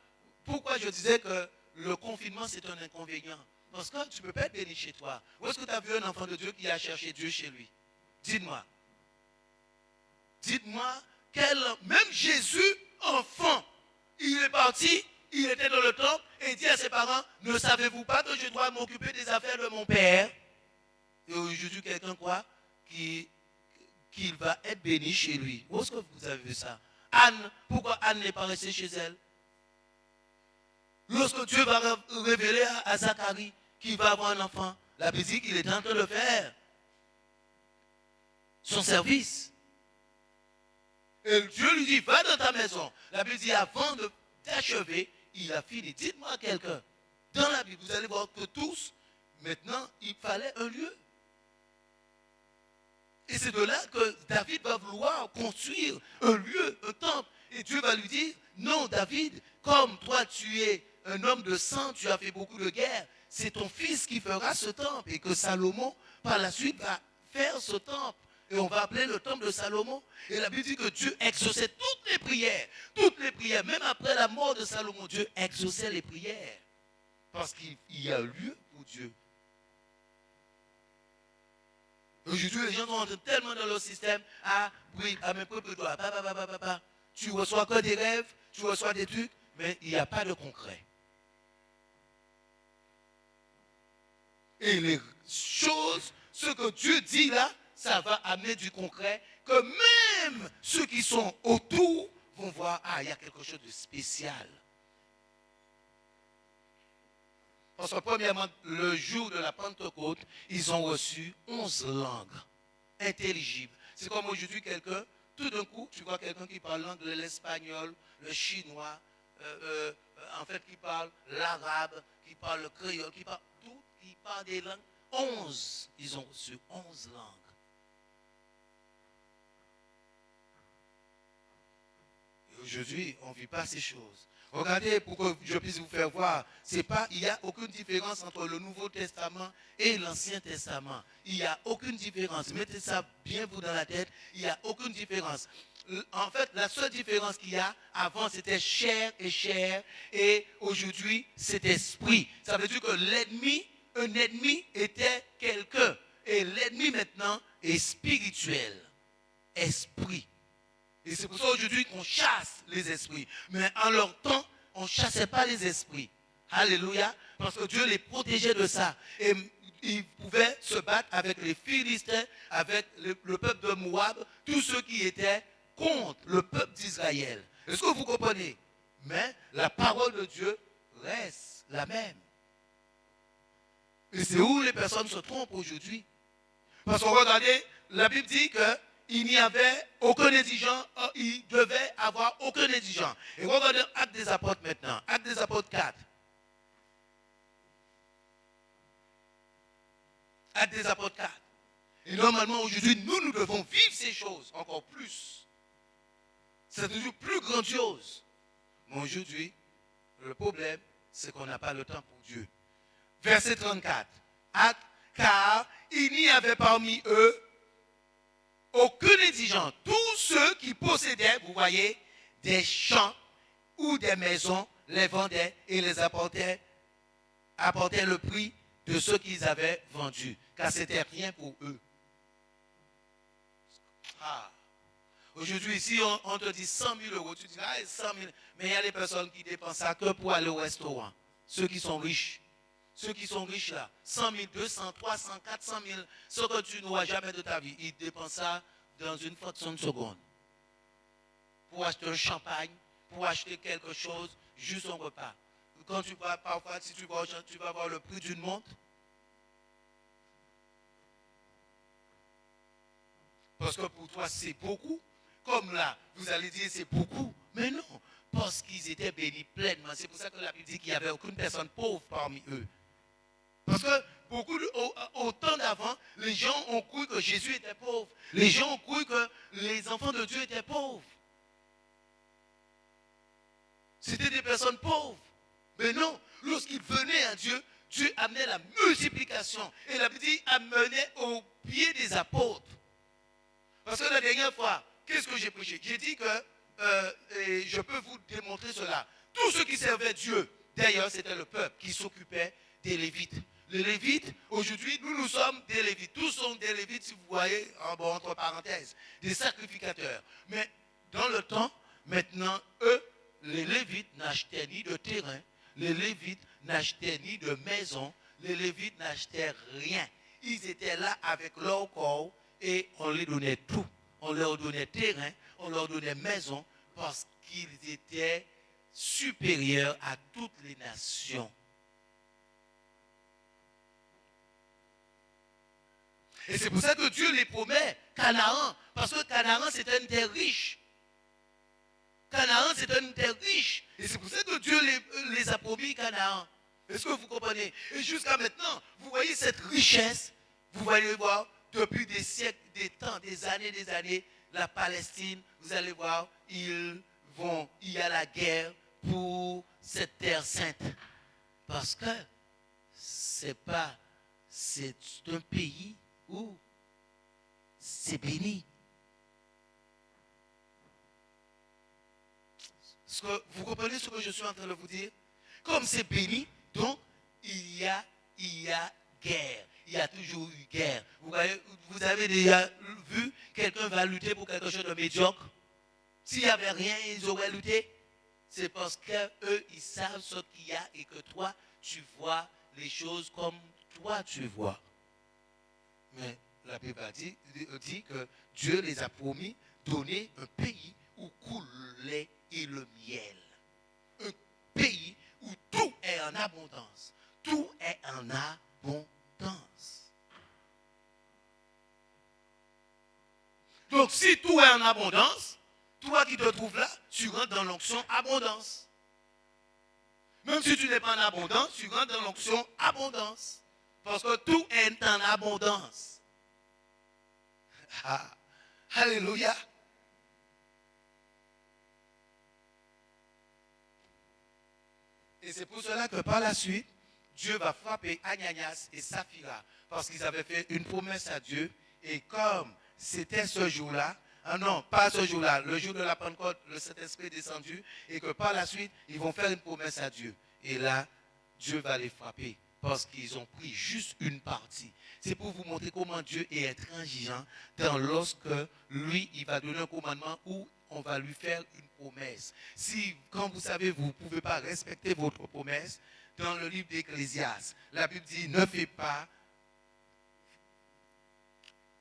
pourquoi je disais que le confinement c'est un inconvénient? Parce que tu ne peux pas être béni chez toi. Où est-ce que tu as vu un enfant de Dieu qui a cherché Dieu chez lui? Dites-moi. Dites-moi, même Jésus, enfant, il est parti, il était dans le temple et il dit à ses parents, ne savez-vous pas que je dois m'occuper des affaires de mon père? Et aujourd'hui, quelqu'un croit qu'il va être béni chez lui. Où est-ce que vous avez vu ça? Anne, pourquoi Anne n'est pas restée chez elle? Lorsque Dieu va révéler à Zacharie qu'il va avoir un enfant, la Bible dit qu'il est en train de faire son service. Et Dieu lui dit, va dans ta maison. La Bible dit, avant d'achever, il a fini. Dites-moi quelqu'un. Dans la Bible, vous allez voir que tous, maintenant, il fallait un lieu. Et c'est de là que David va vouloir construire un lieu, un temple. Et Dieu va lui dire, non David, comme toi tu es un homme de sang, tu as fait beaucoup de guerres, c'est ton fils qui fera ce temple. Et que Salomon, par la suite, va faire ce temple. Et on va appeler le temple de Salomon. Et la Bible dit que Dieu exauçait toutes les prières, même après la mort de Salomon, Dieu exauçait les prières. Parce qu'il y a un lieu pour Dieu. Aujourd'hui, les gens sont tellement dans leur système. Ah, oui, à mes propres doigts. Tu reçois que des rêves, tu reçois des trucs, mais il n'y a pas de concret. Et les choses, ce que Dieu dit là, ça va amener du concret, que même ceux qui sont autour vont voir, ah, il y a quelque chose de spécial. Parce que premièrement, le jour de la Pentecôte, ils ont reçu 11 langues intelligibles. C'est comme aujourd'hui quelqu'un, tout d'un coup, tu vois quelqu'un qui parle l'anglais, l'espagnol, le chinois, en fait qui parle l'arabe, qui parle le créole, qui parle des langues. 11, ils ont reçu 11 langues. Et aujourd'hui, on ne vit pas ces choses. Regardez, pour que je puisse vous faire voir, il n'y a aucune différence entre le Nouveau Testament et l'Ancien Testament. Il n'y a aucune différence. Mettez ça bien vous dans la tête. Il n'y a aucune différence. En fait, la seule différence qu'il y a, avant c'était chair, et aujourd'hui c'est esprit. Ça veut dire que un ennemi était quelqu'un. Et l'ennemi maintenant est spirituel. Esprit. Et c'est pour ça aujourd'hui qu'on chasse les esprits. Mais en leur temps, on ne chassait pas les esprits. Alléluia. Parce que Dieu les protégeait de ça. Et ils pouvaient se battre avec les Philistins, avec le peuple de Moab, tous ceux qui étaient contre le peuple d'Israël. Est-ce que vous comprenez? Mais la parole de Dieu reste la même. Et c'est où les personnes se trompent aujourd'hui. Parce que regardez, la Bible dit que il n'y avait aucun indigent, il devait avoir aucun indigent. Et regardez Actes des Apôtres maintenant, Actes des Apôtres 4. Actes des Apôtres 4. Et normalement aujourd'hui, nous devons vivre ces choses encore plus. C'est toujours plus grandiose. Mais aujourd'hui, le problème, c'est qu'on n'a pas le temps pour Dieu. Verset 34. Car il n'y avait parmi eux aucun indigent. Tous ceux qui possédaient, vous voyez, des champs ou des maisons, les vendaient et les apportaient le prix de ce qu'ils avaient vendu. Car c'était rien pour eux. Ah. Aujourd'hui, si on te dit 100 000 euros, tu dis, ah, 100 000. Mais il y a des personnes qui dépensent ça que pour aller au restaurant. Ceux qui sont riches. Ceux qui sont riches là, 100 000, 200, 300, 400 000, ce que tu n'auras jamais de ta vie, ils dépensent ça dans une fraction de seconde. Pour acheter un champagne, pour acheter quelque chose, juste un repas. Quand tu vas, parfois, si tu vas voir le prix d'une montre, Parce que pour toi, c'est beaucoup. Comme là, vous allez dire c'est beaucoup. Mais non, parce qu'ils étaient bénis pleinement. C'est pour ça que la Bible dit qu'il n'y avait aucune personne pauvre parmi eux. Parce que au temps d'avant, les gens ont cru que Jésus était pauvre. Les gens ont cru que les enfants de Dieu étaient pauvres. C'était des personnes pauvres. Mais non, lorsqu'ils venaient à Dieu, Dieu amenait la multiplication. Et la Bible dit, amenait au pied des apôtres. Parce que la dernière fois, qu'est-ce que j'ai prêché? J'ai dit que, et je peux vous démontrer cela, tous ceux qui servaient Dieu, d'ailleurs c'était le peuple qui s'occupait des Lévites. Les Lévites, aujourd'hui, nous sommes des Lévites. Tous sont des Lévites, si vous voyez, entre parenthèses, des sacrificateurs. Mais dans le temps, maintenant, eux, les Lévites n'achetaient ni de terrain, les Lévites n'achetaient ni de maison, les Lévites n'achetaient rien. Ils étaient là avec leur corps et on les donnait tout. On leur donnait terrain, on leur donnait maison parce qu'ils étaient supérieurs à toutes les nations. Et c'est pour ça que Dieu les promet Canaan, parce que Canaan c'était une terre riche. Canaan c'était une terre riche. Et c'est pour ça que Dieu les a promis Canaan. Est-ce que vous comprenez? Et jusqu'à maintenant, vous voyez cette richesse, vous allez voir, depuis des siècles, des temps, des années, la Palestine, vous allez voir, il y a la guerre pour cette terre sainte. Parce que c'est un pays où c'est béni. Vous comprenez ce que je suis en train de vous dire? Comme c'est béni, donc il y a guerre. Il y a toujours eu guerre. Vous avez déjà vu quelqu'un va lutter pour quelque chose de médiocre? S'il n'y avait rien, ils auraient lutté. C'est parce qu'eux, ils savent ce qu'il y a et que toi, tu vois les choses comme toi, tu vois. Mais la Bible dit que Dieu les a promis donner un pays où coule le lait et le miel. Un pays où tout est en abondance. Tout est en abondance. Donc si tout est en abondance, toi qui te trouves là, tu rentres dans l'onction abondance. Même si tu n'es pas en abondance, tu rentres dans l'onction abondance. Parce que tout est en abondance. Ah, alléluia. Et c'est pour cela que par la suite, Dieu va frapper Ananias et Saphira. Parce qu'ils avaient fait une promesse à Dieu. Et comme c'était ce jour-là, non, pas ce jour-là, le jour de la Pentecôte, le Saint-Esprit est descendu. Et que par la suite, ils vont faire une promesse à Dieu. Et là, Dieu va les frapper. Parce qu'ils ont pris juste une partie. C'est pour vous montrer comment Dieu est intransigeant dans lorsque lui, il va donner un commandement où on va lui faire une promesse. Si, quand vous savez, vous ne pouvez pas respecter votre promesse, dans le livre d'Ecclésiaste, la Bible dit, ne fais pas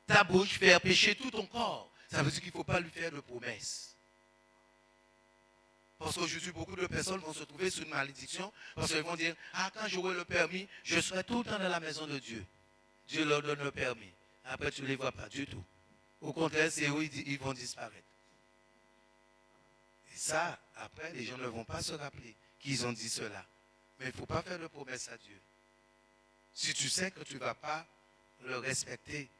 ta bouche faire pécher tout ton corps. Ça veut dire qu'il ne faut pas lui faire de promesse. Parce qu'aujourd'hui, beaucoup de personnes vont se trouver sous une malédiction parce qu'elles vont dire, ah, quand j'aurai le permis, je serai tout le temps dans la maison de Dieu. Dieu leur donne le permis. Après, tu ne les vois pas du tout. Au contraire, c'est où ils vont disparaître. Et ça, après, les gens ne vont pas se rappeler qu'ils ont dit cela. Mais il ne faut pas faire de promesse à Dieu. Si tu sais que tu ne vas pas le respecter.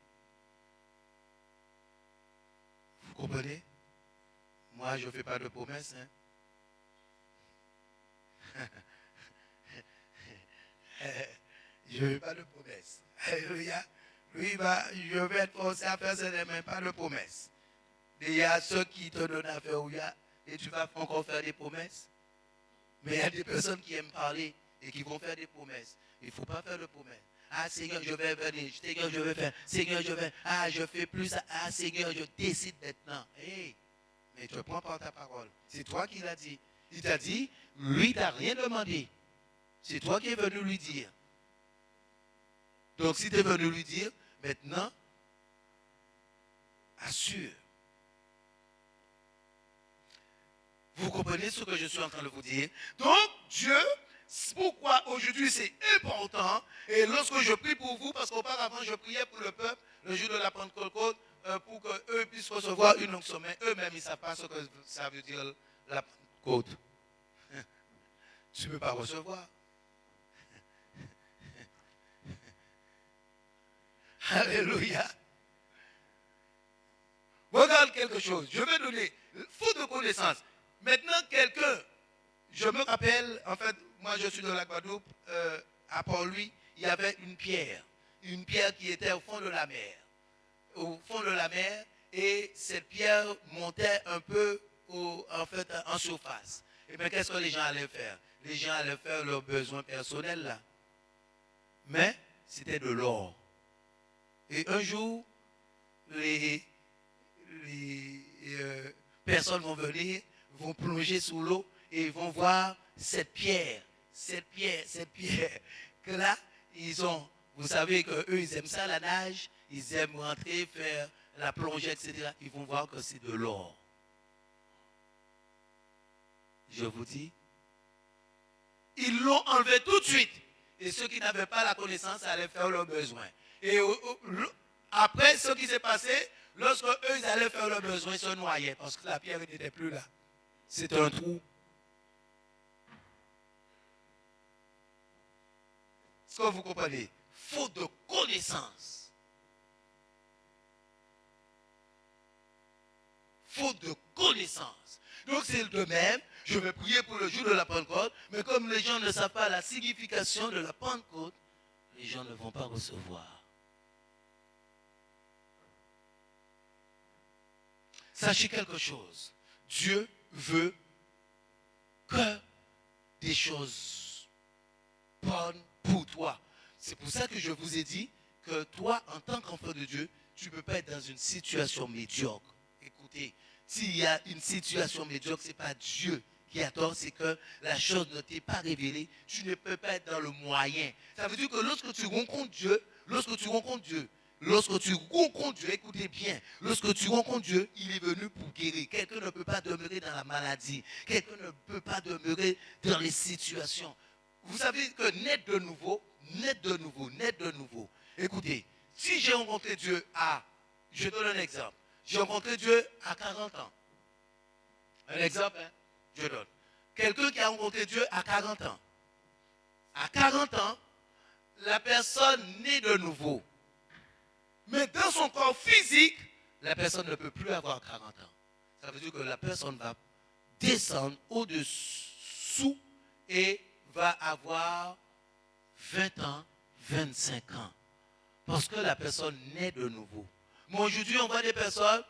Vous comprenez? Moi, je ne fais pas de promesse. Hein? Je ne fais pas de promesse. Alléluia. Lui, je vais être forcé à faire ça, mais pas de promesse. Il y a ceux qui te donnent à faire et tu vas encore faire des promesses. Mais il y a des personnes qui aiment parler et qui vont faire des promesses. Il ne faut pas faire de promesses. Ah Seigneur, je vais venir. Seigneur, je vais faire. Seigneur, je vais. Ah, je fais plus. Ah Seigneur, je décide maintenant. Hey, mais tu prends par ta parole. C'est toi qui l'as dit. Il t'a dit, lui, il t'a rien demandé. C'est toi qui es venu lui dire. Donc, si tu es venu lui dire, maintenant, assure. Vous comprenez ce que je suis en train de vous dire? Donc, Dieu, pourquoi aujourd'hui c'est important, et lorsque je prie pour vous, parce qu'auparavant je priais pour le peuple, le jour de la Pentecôte, pour qu'eux puissent recevoir une longue sommet, eux-mêmes, ils ne savent pas ce que ça veut dire la Pentecôte. Tu ne peux pas recevoir. Alléluia. Regarde quelque chose. Je vais donner, faute de connaissance. Maintenant, quelqu'un, je me rappelle, en fait, moi je suis de la Guadeloupe, à Port-Louis, il y avait une pierre qui était au fond de la mer. Au fond de la mer, et cette pierre montait un peu en surface. Et bien, qu'est-ce que les gens allaient faire? Les gens allaient faire leurs besoins personnels là. Mais c'était de l'or. Et un jour, les personnes vont venir, vont plonger sous l'eau et vont voir cette pierre, que là, ils ont, vous savez qu'eux, ils aiment ça, la nage, ils aiment rentrer, faire la plongée, etc. Ils vont voir que c'est de l'or. Je vous dis, ils l'ont enlevé tout de suite. Et ceux qui n'avaient pas la connaissance allaient faire leurs besoins. Et après, ce qui s'est passé, lorsque eux ils allaient faire leurs besoins, ils se noyaient parce que la pierre n'était plus là. C'était un trou. Est-ce que vous comprenez? Faute de connaissance. Faute de connaissance. Donc c'est de même, je vais prier pour le jour de la Pentecôte, mais comme les gens ne savent pas la signification de la Pentecôte, les gens ne vont pas recevoir. Sachez quelque chose. Dieu veut que des choses bonnes pour toi. C'est pour ça que je vous ai dit que toi, en tant qu'enfant de Dieu, tu ne peux pas être dans une situation médiocre. Écoutez, s'il y a une situation médiocre, ce n'est pas Dieu qui a tort, c'est que la chose ne t'est pas révélée. Tu ne peux pas être dans le moyen. Ça veut dire que lorsque tu rencontres Dieu, écoutez bien, lorsque tu rencontres Dieu, il est venu pour guérir. Quelqu'un ne peut pas demeurer dans la maladie. Quelqu'un ne peut pas demeurer dans les situations. Vous savez que naître de nouveau. Écoutez, si j'ai rencontré Dieu je donne un exemple. J'ai rencontré Dieu à 40 ans. Un exemple, hein? Je donne. Quelqu'un qui a rencontré Dieu à 40 ans. À 40 ans, la personne naît de nouveau. Mais dans son corps physique, la personne ne peut plus avoir 40 ans. Ça veut dire que la personne va descendre au-dessous et va avoir 20 ans, 25 ans. Parce que la personne naît de nouveau. Mais aujourd'hui, on voit des personnes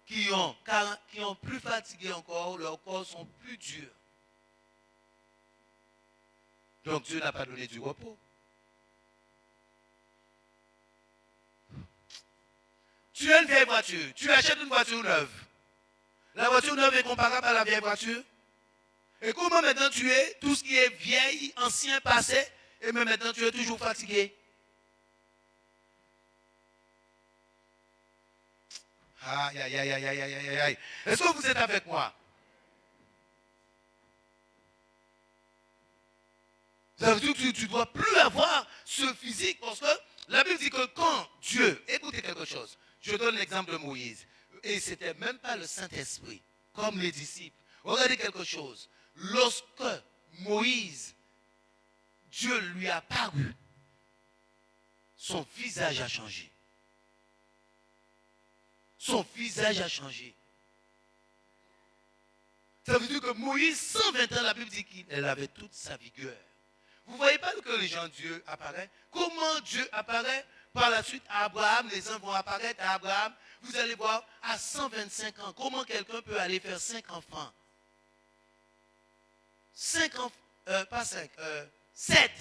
qui ont plus fatigué encore, leurs corps sont plus durs. Donc Dieu n'a pas donné du repos. Tu as une vieille voiture, tu achètes une voiture neuve. La voiture neuve est comparable à la vieille voiture. Et comment maintenant tu es, tout ce qui est vieil, ancien, passé, et même maintenant tu es toujours fatigué. Aïe, aïe, aïe, aïe, aïe, aïe, aïe. Est-ce que vous êtes avec moi? Ça veut dire que tu ne dois plus avoir ce physique parce que la Bible dit que quand Dieu, écoutez quelque chose, je donne l'exemple de Moïse, et ce n'était même pas le Saint-Esprit, comme les disciples. Regardez quelque chose. Lorsque Moïse, Dieu lui a paru, son visage a changé. Son visage a changé. Ça veut dire que Moïse, 120 ans, la Bible dit qu'il avait toute sa vigueur. Vous ne voyez pas que les gens, Dieu apparaît? Comment Dieu apparaît? Par la suite, à Abraham, les uns vont apparaître à Abraham. Vous allez voir, à 125 ans, comment quelqu'un peut aller faire 5 enfants? 5 enfants, pas 5, 7.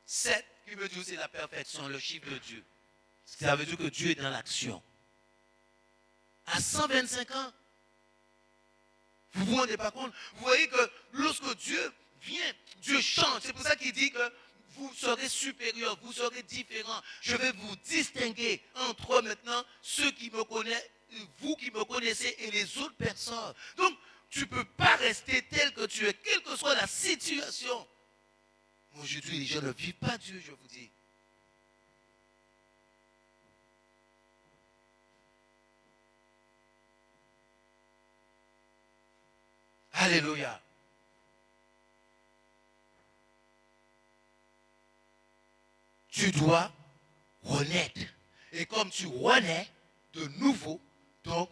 7, qui veut dire c'est la perfection, le chiffre de Dieu. Ça veut dire que Dieu est dans l'action. À 125 ans, vous ne vous rendez pas compte? Vous voyez que lorsque Dieu vient, Dieu change. C'est pour ça qu'il dit que vous serez supérieurs, vous serez différents. Je vais vous distinguer entre maintenant ceux qui me connaissent, vous qui me connaissez et les autres personnes. Donc, tu ne peux pas rester tel que tu es, quelle que soit la situation. Aujourd'hui, les gens ne vivent pas Dieu, je vous dis. Alléluia. Tu dois renaître. Et comme tu renais de nouveau, donc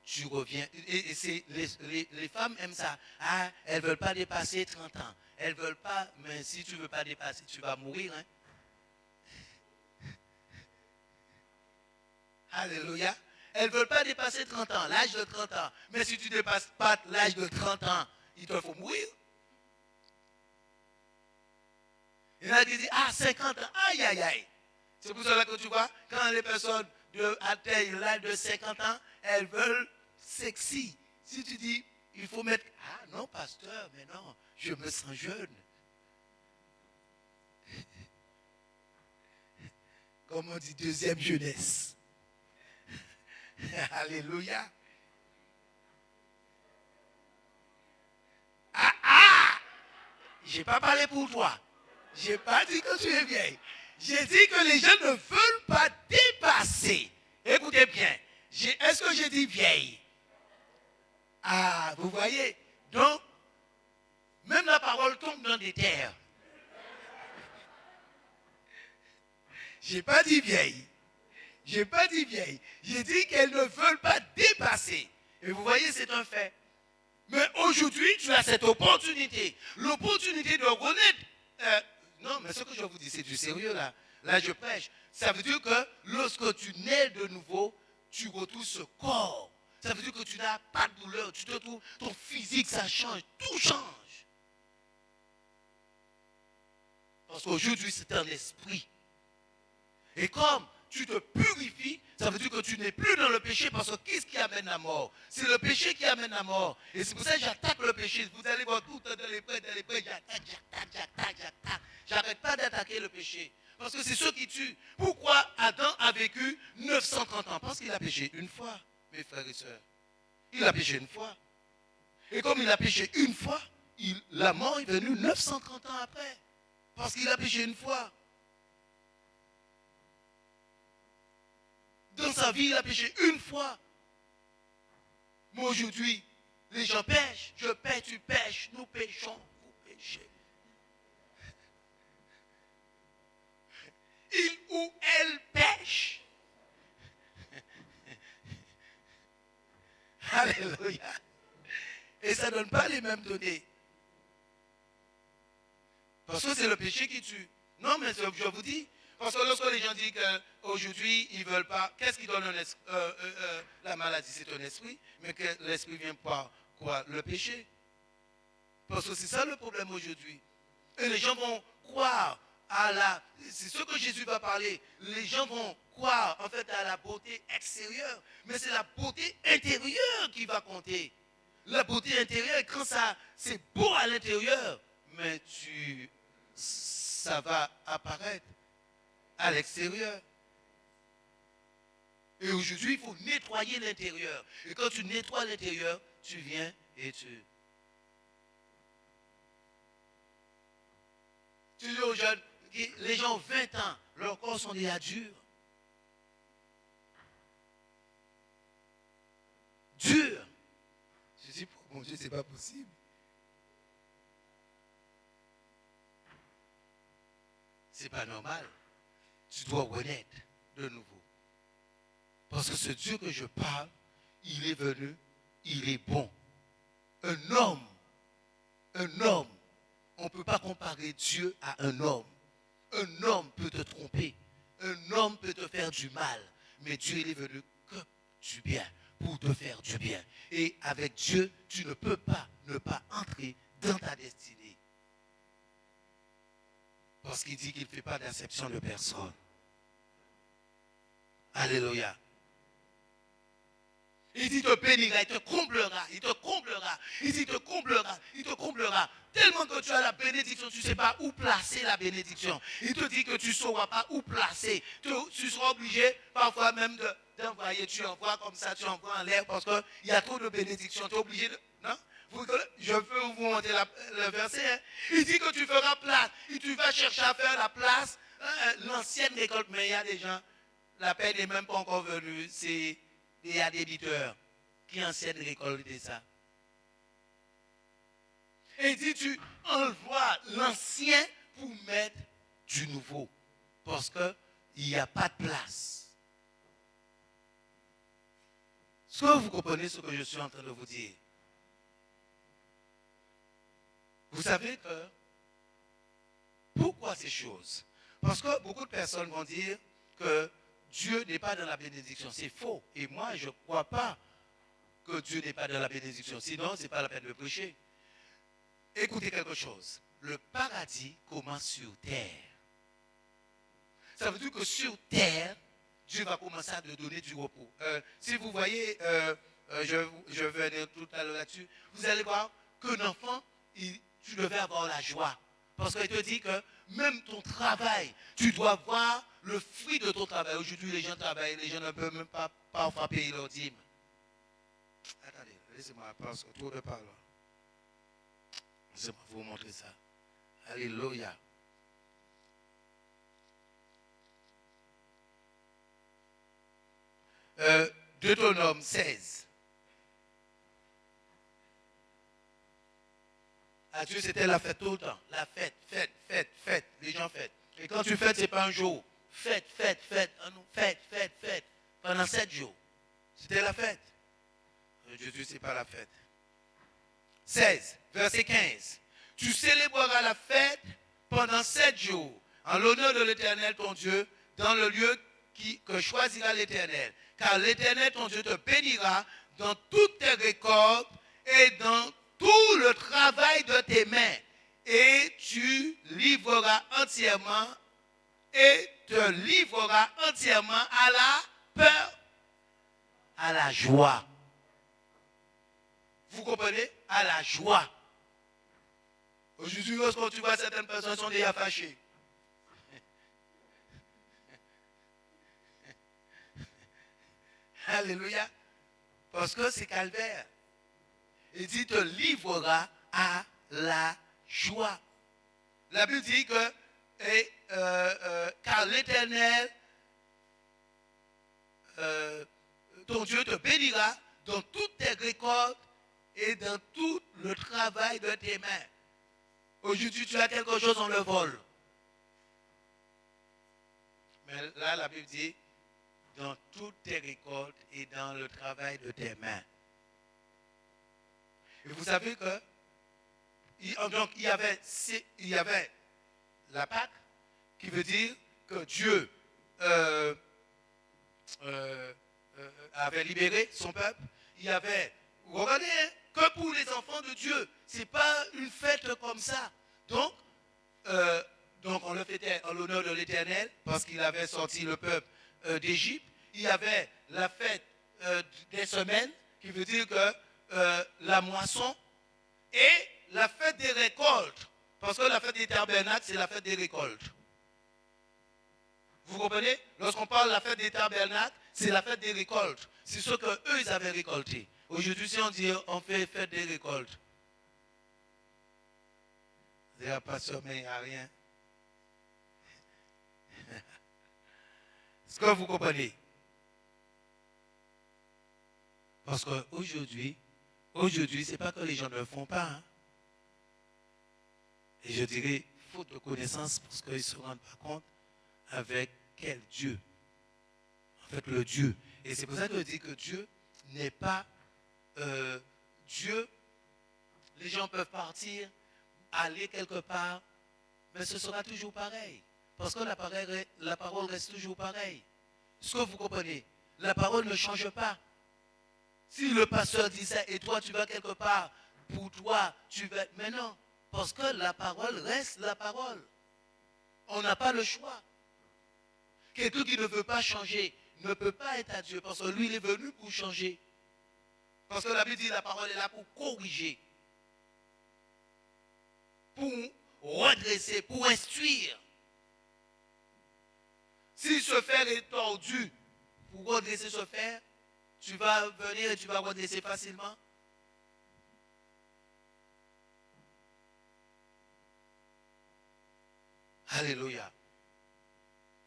tu reviens. Et c'est, les femmes aiment ça. Ah, elles ne veulent pas dépasser 30 ans. Elles ne veulent pas, mais si tu ne veux pas dépasser, tu vas mourir. Hein? Alléluia. Elles ne veulent pas dépasser 30 ans, l'âge de 30 ans. Mais si tu ne dépasses pas l'âge de 30 ans, il te faut mourir. Il y en a qui disent, ah, 50 ans, aïe, aïe, aïe. C'est pour cela que tu vois, quand les personnes atteignent l'âge de 50 ans, elles veulent sexy. Si tu dis, il faut mettre, ah non, pasteur, mais non, je me sens jeune. Comme on dit, deuxième jeunesse. Alléluia. Ah, ah! Je n'ai pas parlé pour toi. Je n'ai pas dit que tu es vieille. J'ai dit que les gens ne veulent pas dépasser. Écoutez bien. Est-ce que j'ai dit vieille? Ah, vous voyez? Donc, même la parole tombe dans des terres. Je n'ai pas dit vieille. Je n'ai pas dit vieille. J'ai dit qu'elles ne veulent pas dépasser. Et vous voyez, c'est un fait. Mais aujourd'hui, tu as cette opportunité. L'opportunité de renaître. Non, mais ce que je vous dis, c'est du sérieux là. Là, je prêche. Ça veut dire que lorsque tu nais de nouveau, tu retrouves ce corps. Ça veut dire que tu n'as pas de douleur. Tu te trouves, ton physique, ça change. Tout change. Parce qu'aujourd'hui, c'est un esprit. Et comme tu te purifies, ça veut dire que tu n'es plus dans le péché, parce que qu'est-ce qui amène la mort? C'est le péché qui amène la mort. Et c'est pour ça que j'attaque le péché. Vous allez voir tout dans les prêts, j'attaque. J'arrête pas d'attaquer le péché. Parce que c'est ce qui tue. Pourquoi Adam a vécu 930 ans? Parce qu'il a péché une fois, mes frères et sœurs. Il a péché une fois. Et comme il a péché une fois, la mort est venue 930 ans après. Parce qu'il a péché une fois. Dans sa vie, il a péché une fois. Mais aujourd'hui, les gens pêchent. Je pêche, tu pêches, nous pêchons, vous pêchez. Il ou elle pêche. Alléluia. Et ça ne donne pas les mêmes données. Parce que c'est le péché qui tue. Non, mais je vous dis, parce que lorsque les gens disent qu'aujourd'hui, ils ne veulent pas, qu'est-ce qui donne la maladie? C'est un esprit, mais que l'esprit vient par quoi? Le péché. Parce que c'est ça le problème aujourd'hui. Et les gens vont croire à c'est ce que Jésus va parler, les gens vont croire en fait à la beauté extérieure, mais c'est la beauté intérieure qui va compter. La beauté intérieure, quand ça, c'est beau à l'intérieur, mais ça va apparaître à l'extérieur. Et aujourd'hui, il faut nettoyer l'intérieur. Et quand tu nettoies l'intérieur, tu viens et tu dis aux jeunes, les gens ont 20 ans, leurs corps sont déjà durs. Durs. Je dis, mon Dieu, c'est pas possible. C'est pas normal. Tu dois renaître de nouveau. Parce que ce Dieu que je parle, il est venu, il est bon. Un homme, on ne peut pas comparer Dieu à un homme. Un homme peut te tromper. Un homme peut te faire du mal. Mais Dieu il est venu que du bien, pour te faire du bien. Et avec Dieu, tu ne peux pas ne pas entrer dans ta destinée. Parce qu'il dit qu'il ne fait pas d'acception de personne. Alléluia. Il dit, il te bénira, il te comblera, il te comblera. Il dit, il te comblera, il te comblera. Tellement que tu as la bénédiction, tu ne sais pas où placer la bénédiction. Il te dit que tu ne sauras pas où placer. Tu seras obligé parfois même d'envoyer. Tu envoies comme ça, tu envoies en l'air parce qu'il y a trop de bénédictions. Tu es obligé de... Non? Je peux vous montrer le verset. Hein? Il dit que tu feras place. Et tu vas chercher à faire la place. L'ancienne récolte, mais il y a des gens, la paix n'est même pas encore venue. Il y a des éditeurs qui anciennes récolter ça. Et il dit, tu envoies l'ancien pour mettre du nouveau. Parce qu'il n'y a pas de place. Est-ce que vous comprenez ce que je suis en train de vous dire? Vous savez que, pourquoi ces choses? Parce que beaucoup de personnes vont dire que Dieu n'est pas dans la bénédiction. C'est faux. Et moi, je ne crois pas que Dieu n'est pas dans la bénédiction. Sinon, ce n'est pas la peine de prêcher. Écoutez quelque chose. Le paradis commence sur terre. Ça veut dire que sur terre, Dieu va commencer à te donner du repos. Si vous voyez, je venais tout à l'heure là-dessus, vous allez voir qu'un enfant, tu devais avoir la joie. Parce qu'il te dit que même ton travail, tu dois voir le fruit de ton travail. Aujourd'hui, les gens travaillent, les gens ne peuvent même pas parfois payer leur dîme. Attendez, laissez-moi parce que trop de parole. Laissez-moi vous montrer ça. Alléluia. Deutéronome 16. À Dieu, c'était la fête tout le temps. La fête, fête, fête, fête. Les gens fêtent. Et quand tu fêtes, ce n'est pas un jour. Fête, fête, fête. Fête, fête, fête. Pendant 7 jours. C'était la fête. Jésus, ce n'est pas la fête. 16, verset 15. Tu célébreras la fête pendant 7 jours, en l'honneur de l'Éternel, ton Dieu, dans le lieu que choisira l'Éternel. Car l'Éternel, ton Dieu, te bénira dans toutes tes récoltes et dans tout le travail de tes mains. Et tu livreras entièrement et te livrera entièrement à la peur, à la joie. Vous comprenez? À la joie. Aujourd'hui, lorsque tu vois certaines personnes sont déjà fâchées. Alléluia. Parce que c'est calvaire. Il dit te livrera à la joie. La Bible dit que car l'Éternel, ton Dieu te bénira dans toutes tes récoltes et dans tout le travail de tes mains. Aujourd'hui, tu as quelque chose, on le vole. Mais là, la Bible dit, dans toutes tes récoltes et dans le travail de tes mains. Et vous savez que, donc, il y avait la Pâque, qui veut dire que Dieu avait libéré son peuple. Il y avait, regardez, que pour les enfants de Dieu. Ce n'est pas une fête comme ça. Donc on le fêtait en l'honneur de l'Éternel, parce qu'il avait sorti le peuple d'Égypte. Il y avait la fête des semaines, qui veut dire que la moisson, et la fête des récoltes. Parce que la fête des tabernacles, c'est la fête des récoltes. Vous comprenez? Lorsqu'on parle de la fête des tabernacles, c'est la fête des récoltes. C'est ce qu'eux, ils avaient récolté. Aujourd'hui, si on dit, on fait fête des récoltes. Il n'y a pas de sommeil, il n'y a rien. Est-ce que vous comprenez? Parce qu'aujourd'hui, ce n'est pas que les gens ne le font pas. Hein. Et je dirais, faute de connaissance, parce qu'ils ne se rendent pas compte avec quel Dieu. En fait, le Dieu. Et c'est pour ça que je dis que Dieu n'est pas Dieu. Les gens peuvent partir, aller quelque part, mais ce sera toujours pareil. Parce que la parole reste toujours pareille. Est-ce que vous comprenez? La parole ne change pas. Si le pasteur dit ça et toi tu vas quelque part, pour toi tu vas... Mais non, parce que la parole reste la parole. On n'a pas le choix. Quelqu'un qui ne veut pas changer ne peut pas être à Dieu, parce que lui il est venu pour changer. Parce que la Bible dit la parole est là pour corriger, pour redresser, pour instruire. Si ce fer est tordu, pour redresser ce fer, tu vas venir et tu vas redresser facilement. Alléluia.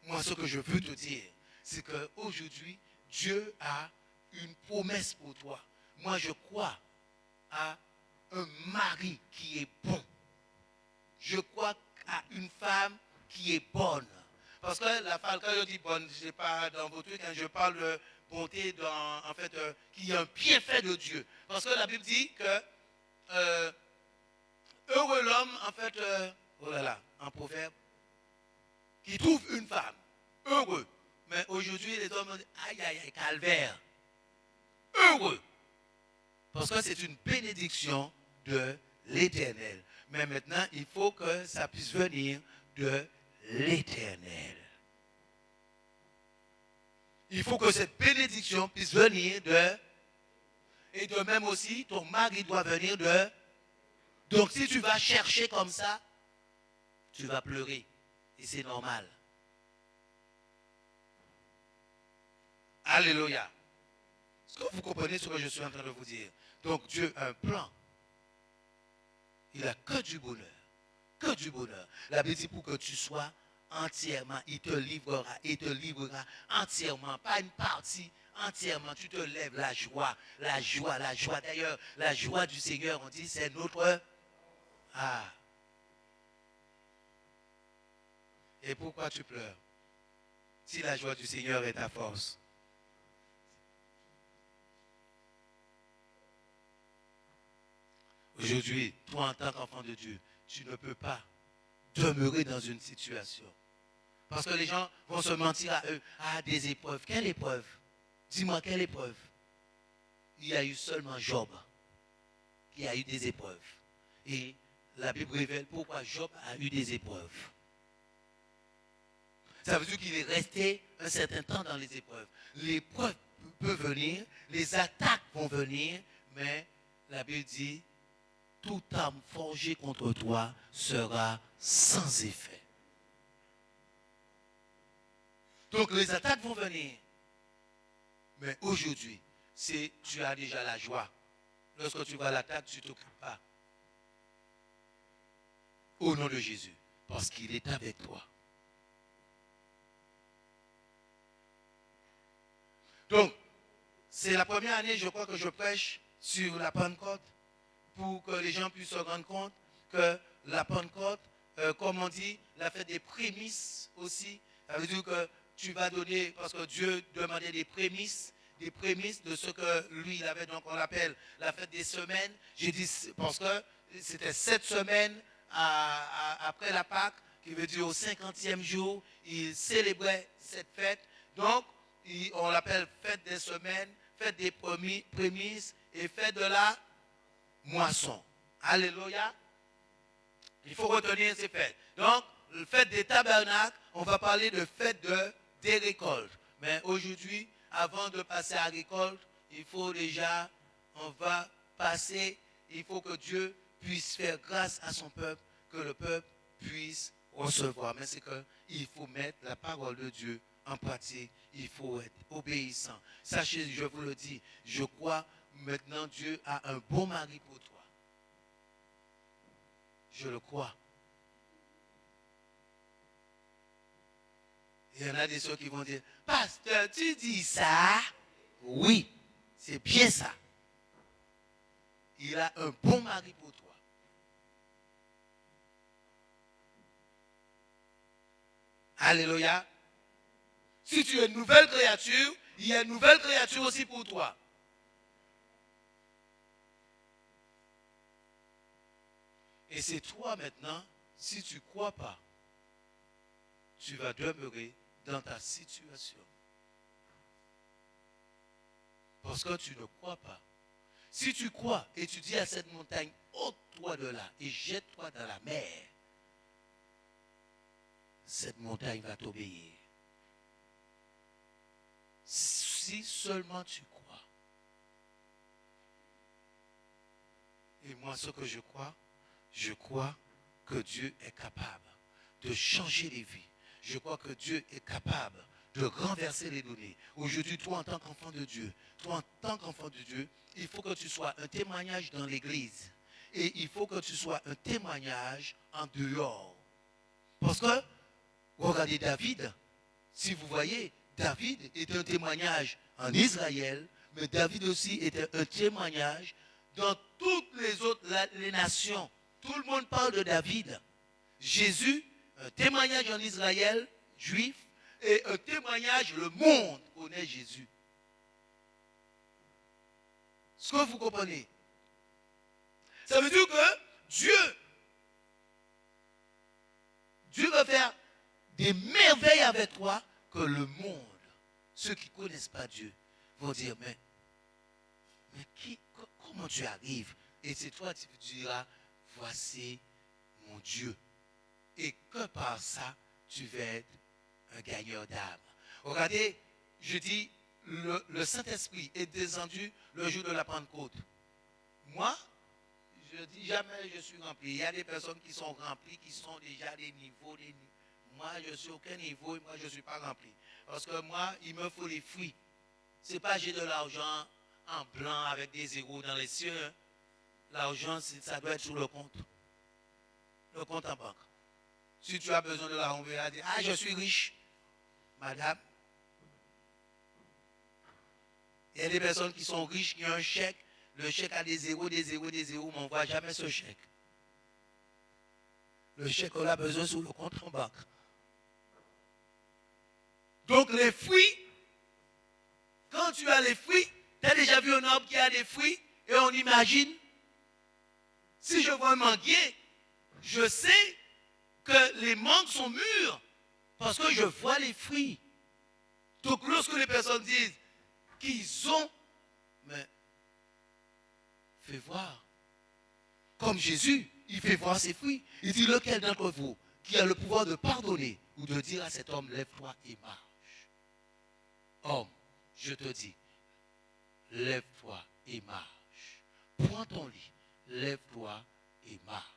Moi, ce que je veux te dire, c'est qu'aujourd'hui, Dieu a une promesse pour toi. Moi, je crois à un mari qui est bon. Je crois à une femme qui est bonne. Parce que la femme, quand je dis bonne, je ne sais pas dans vos trucs, hein, je parle de bonté, en fait, qui est un bienfait de Dieu. Parce que la Bible dit que heureux l'homme, en fait, oh là là, un proverbe, qui trouve une femme. Heureux. Mais aujourd'hui, les hommes disent, aïe, aïe, aïe, calvaire. Heureux. Parce que c'est une bénédiction de l'Éternel. Mais maintenant, il faut que ça puisse venir de l'Éternel. Il faut que cette bénédiction puisse venir de... Et de même aussi, ton mari doit venir de... Donc si tu vas chercher comme ça, tu vas pleurer. Et c'est normal. Alléluia. Est-ce que vous comprenez ce que je suis en train de vous dire? Donc Dieu a un plan. Il n'a que du bonheur. Que du bonheur. La Bible dit pour que tu sois entièrement, il te livrera entièrement, pas une partie, entièrement. Tu te lèves, la joie, la joie, la joie. D'ailleurs, la joie du Seigneur, on dit, c'est notre... Ah. Et pourquoi tu pleures? Si la joie du Seigneur est ta force. Aujourd'hui, toi en tant qu'enfant de Dieu, tu ne peux pas demeurer dans une situation. Parce que les gens vont se mentir à eux. Ah, des épreuves. Quelle épreuve? Dis-moi, quelle épreuve? Il y a eu seulement Job qui a eu des épreuves. Et la Bible révèle pourquoi Job a eu des épreuves. Ça veut dire qu'il est resté un certain temps dans les épreuves. L'épreuve peut venir, les attaques vont venir, mais la Bible dit, toute arme forgée contre toi sera sans effet. Donc les attaques vont venir. Mais aujourd'hui, tu as déjà la joie. Lorsque tu vois l'attaque, tu ne t'occupes pas. Au nom de Jésus. Parce qu'il est avec toi. Donc, c'est la première année, je crois, que je prêche sur la Pentecôte pour que les gens puissent se rendre compte que la Pentecôte, comme on dit, la fête des prémices aussi. Ça veut dire que tu vas donner, parce que Dieu demandait des prémices de ce que lui, il avait, donc on l'appelle la fête des semaines. J'ai dit, parce que c'était 7 semaines après la Pâque, qui veut dire au 50e jour, il célébrait cette fête. Donc, on l'appelle fête des semaines, fête des prémices et fête de la moisson. Alléluia. Il faut retenir ces fêtes. Donc, le fête des tabernacles, on va parler de fête des récoltes. Mais aujourd'hui, avant de passer à la récolte, il faut déjà, on va passer, il faut que Dieu puisse faire grâce à son peuple, que le peuple puisse recevoir. Mais c'est qu'il faut mettre la parole de Dieu en pratique, il faut être obéissant. Sachez, je vous le dis, je crois maintenant Dieu a un bon mari pour toi. Je le crois. Il y en a des gens qui vont dire, pasteur, tu dis ça? Oui, c'est bien ça. Il a un bon mari pour toi. Alléluia. Si tu es une nouvelle créature, il y a une nouvelle créature aussi pour toi. Et c'est toi maintenant, si tu ne crois pas, tu vas demeurer dans ta situation. Parce que tu ne crois pas. Si tu crois et tu dis à cette montagne, ôte-toi de là et jette-toi dans la mer, cette montagne va t'obéir. Si seulement tu crois. Et moi, ce que je crois que Dieu est capable de changer les vies. Je crois que Dieu est capable de renverser les données. Aujourd'hui, toi en tant qu'enfant de Dieu, il faut que tu sois un témoignage dans l'église. Et il faut que tu sois un témoignage en dehors. Parce que, regardez David, si vous voyez, David était un témoignage en Israël, mais David aussi était un témoignage dans toutes les nations, tout le monde parle de David. Jésus, un témoignage en Israël, juif, et un témoignage, le monde connaît Jésus. Ce que vous comprenez? Ça veut dire que Dieu va faire des merveilles avec toi que le monde, ceux qui ne connaissent pas Dieu, vont dire, mais comment tu arrives? Et c'est toi qui diras, voici mon Dieu. Et que par ça, tu vas être un gagneur d'âme. Regardez, je dis, le Saint-Esprit est descendu le jour de la Pentecôte. Moi, je dis jamais je suis rempli. Il y a des personnes qui sont remplies, qui sont déjà des niveaux. Moi, je ne suis aucun niveau et moi, je ne suis pas rempli. Parce que moi, il me faut les fruits. Ce n'est pas j'ai de l'argent en blanc avec des zéros dans les cieux. Hein. L'argent, ça doit être sur le compte. Le compte en banque. Si tu as besoin de l'argent, on va dire, ah, je suis riche. Madame, il y a des personnes qui sont riches, qui ont un chèque. Le chèque a des zéros, des zéros, des zéros, mais on ne voit jamais ce chèque. Le chèque, on a besoin sur le compte en banque. Donc les fruits, quand tu as les fruits, tu as déjà vu un arbre qui a des fruits, et on imagine, si je vois un manguier, je sais que les mangues sont mûres, parce que je vois les fruits. Donc lorsque les personnes disent qu'ils ont, mais fais voir. Comme Jésus, il fait voir ses fruits. Il dit, lequel d'entre vous qui a le pouvoir de pardonner ou de dire à cet homme, lève-toi et marche. Homme, je te dis, lève-toi et marche. Prends ton lit, lève-toi et marche.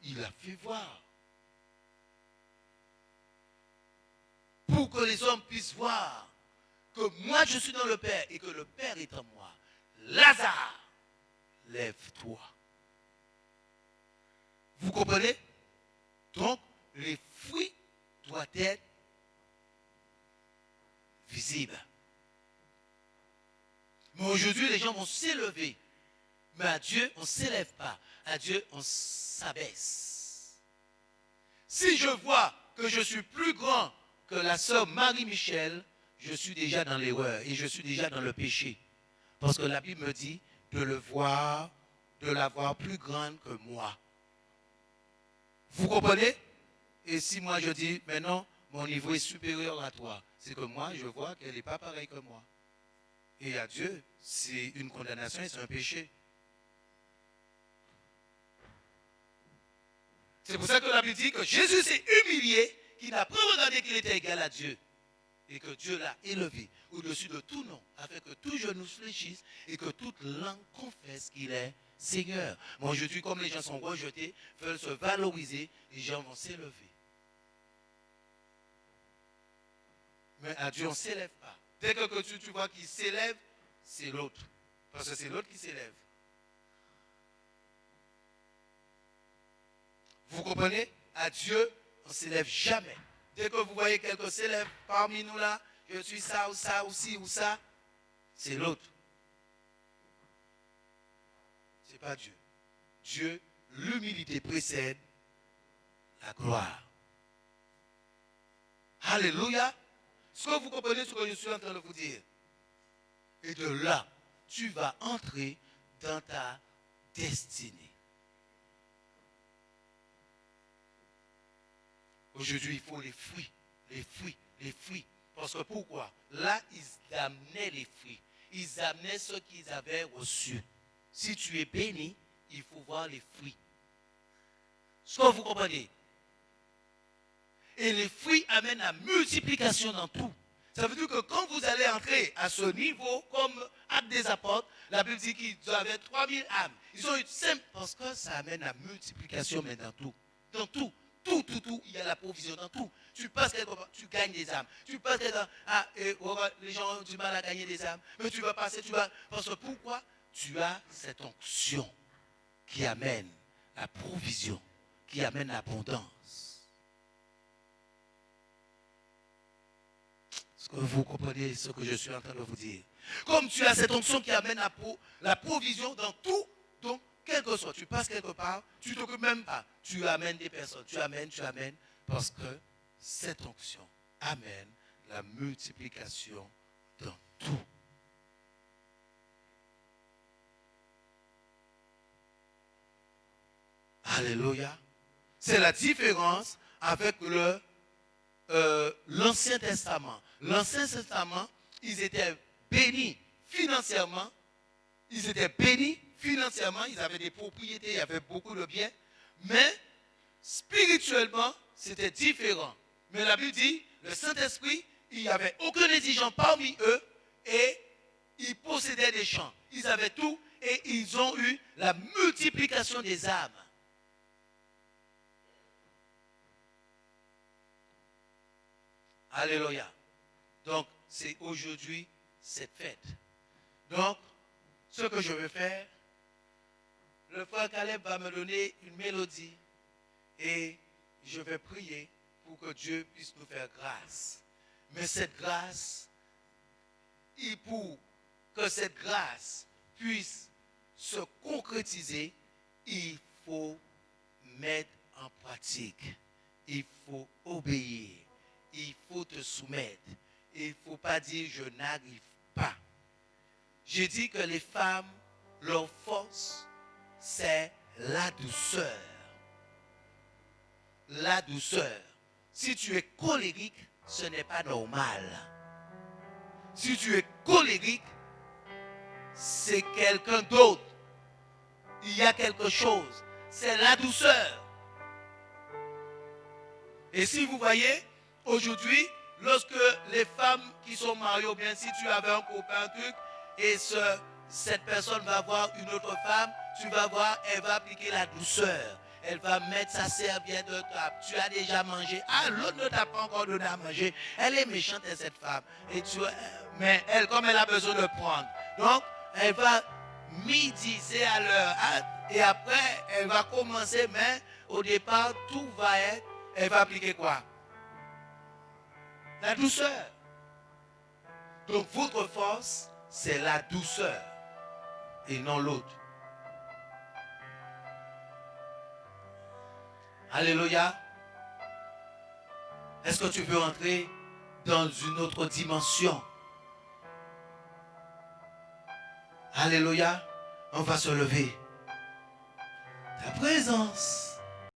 Il a fait voir. Pour que les hommes puissent voir que moi je suis dans le Père et que le Père est en moi. Lazare, lève-toi. Vous comprenez? Donc, les fruits doivent être visibles. Mais aujourd'hui, les gens vont s'élever. Mais à Dieu, on ne s'élève pas. À Dieu, on s'abaisse. Si je vois que je suis plus grand que la sœur Marie-Michel, je suis déjà dans l'erreur et je suis déjà dans le péché. Parce que la Bible me dit de la voir plus grande que moi. Vous comprenez? Et si moi je dis, mais non, mon niveau est supérieur à toi, c'est que moi je vois qu'elle n'est pas pareille que moi. Et à Dieu, c'est une condamnation et c'est un péché. C'est pour ça que la Bible dit que Jésus s'est humilié, qu'il n'a pas regardé qu'il était égal à Dieu. Et que Dieu l'a élevé au-dessus de tout nom, afin que tout genou fléchisse et que toute langue confesse qu'il est Seigneur. Mais aujourd'hui, comme les gens sont rejetés, veulent se valoriser, les gens vont s'élever. Mais à Dieu, on ne s'élève pas. Dès que tu vois qu'il s'élève, c'est l'autre. Parce que c'est l'autre qui s'élève. Vous comprenez? À Dieu, on ne s'élève jamais. Dès que vous voyez quelqu'un s'élève parmi nous là, je suis ça ou ça ou ci ou ça, c'est l'autre. Ce n'est pas Dieu. Dieu, l'humilité précède la gloire. Alléluia. Est-ce que vous comprenez ce que je suis en train de vous dire? Et de là, tu vas entrer dans ta destinée. Aujourd'hui, il faut les fruits, les fruits, les fruits. Parce que pourquoi? Là, ils amenaient les fruits. Ils amenaient ce qu'ils avaient reçu. Si tu es béni, il faut voir les fruits. Est-ce que vous comprenez? Et les fruits amènent la multiplication dans tout. Ça veut dire que quand vous allez entrer à ce niveau, comme Actes des Apôtres, la Bible dit qu'ils avaient 3000 âmes. Ils ont eu simple parce que ça amène la multiplication, mais dans tout. Dans tout. Tout, il y a la provision dans tout. Tu passes quelque part, tu gagnes des âmes. Tu passes quelque part, les gens ont du mal à gagner des âmes. Mais tu vas passer, parce que pourquoi? Tu as cette onction qui amène la provision, qui amène l'abondance. Est-ce que vous comprenez ce que je suis en train de vous dire? Comme tu as cette onction qui amène la provision dans tout, donc quel que soit, tu passes quelque part, tu ne t'occupes même pas, tu amènes des personnes, tu amènes, parce que cette onction amène la multiplication dans tout. Alléluia. C'est la différence avec l'Ancien Testament. L'Ancien Testament, ils étaient bénis financièrement. Ils étaient bénis financièrement. Ils avaient des propriétés, il y avait beaucoup de biens. Mais spirituellement, c'était différent. Mais la Bible dit, le Saint-Esprit, il n'y avait aucun indigent parmi eux et ils possédaient des champs. Ils avaient tout et ils ont eu la multiplication des âmes. Alléluia. Donc, c'est aujourd'hui cette fête. Donc, ce que je veux faire, le frère Caleb va me donner une mélodie et je vais prier pour que Dieu puisse nous faire grâce. Mais cette grâce, et pour que cette grâce puisse se concrétiser, il faut mettre en pratique. Il faut obéir. Il faut te soumettre. Il ne faut pas dire je n'arrive pas. Je dis que les femmes, leur force, c'est la douceur. La douceur. Si tu es colérique, ce n'est pas normal. Si tu es colérique, c'est quelqu'un d'autre. Il y a quelque chose. C'est la douceur. Et si vous voyez, aujourd'hui, lorsque les femmes qui sont mariées, ou bien si tu avais un copain, un truc, et cette personne va voir une autre femme, tu vas voir, elle va appliquer la douceur. Elle va mettre sa serviette de table. Tu as déjà mangé. Ah, l'autre ne t'a pas encore donné à manger. Elle est méchante, cette femme. Mais elle, comme elle a besoin de prendre. Donc, elle va midi, c'est à l'heure. Et après, elle va commencer, mais au départ, tout va être, elle va appliquer quoi? La douceur. Donc, votre force, c'est la douceur et non l'autre. Alléluia. Est-ce que tu veux entrer dans une autre dimension? Alléluia. On va se lever. Ta présence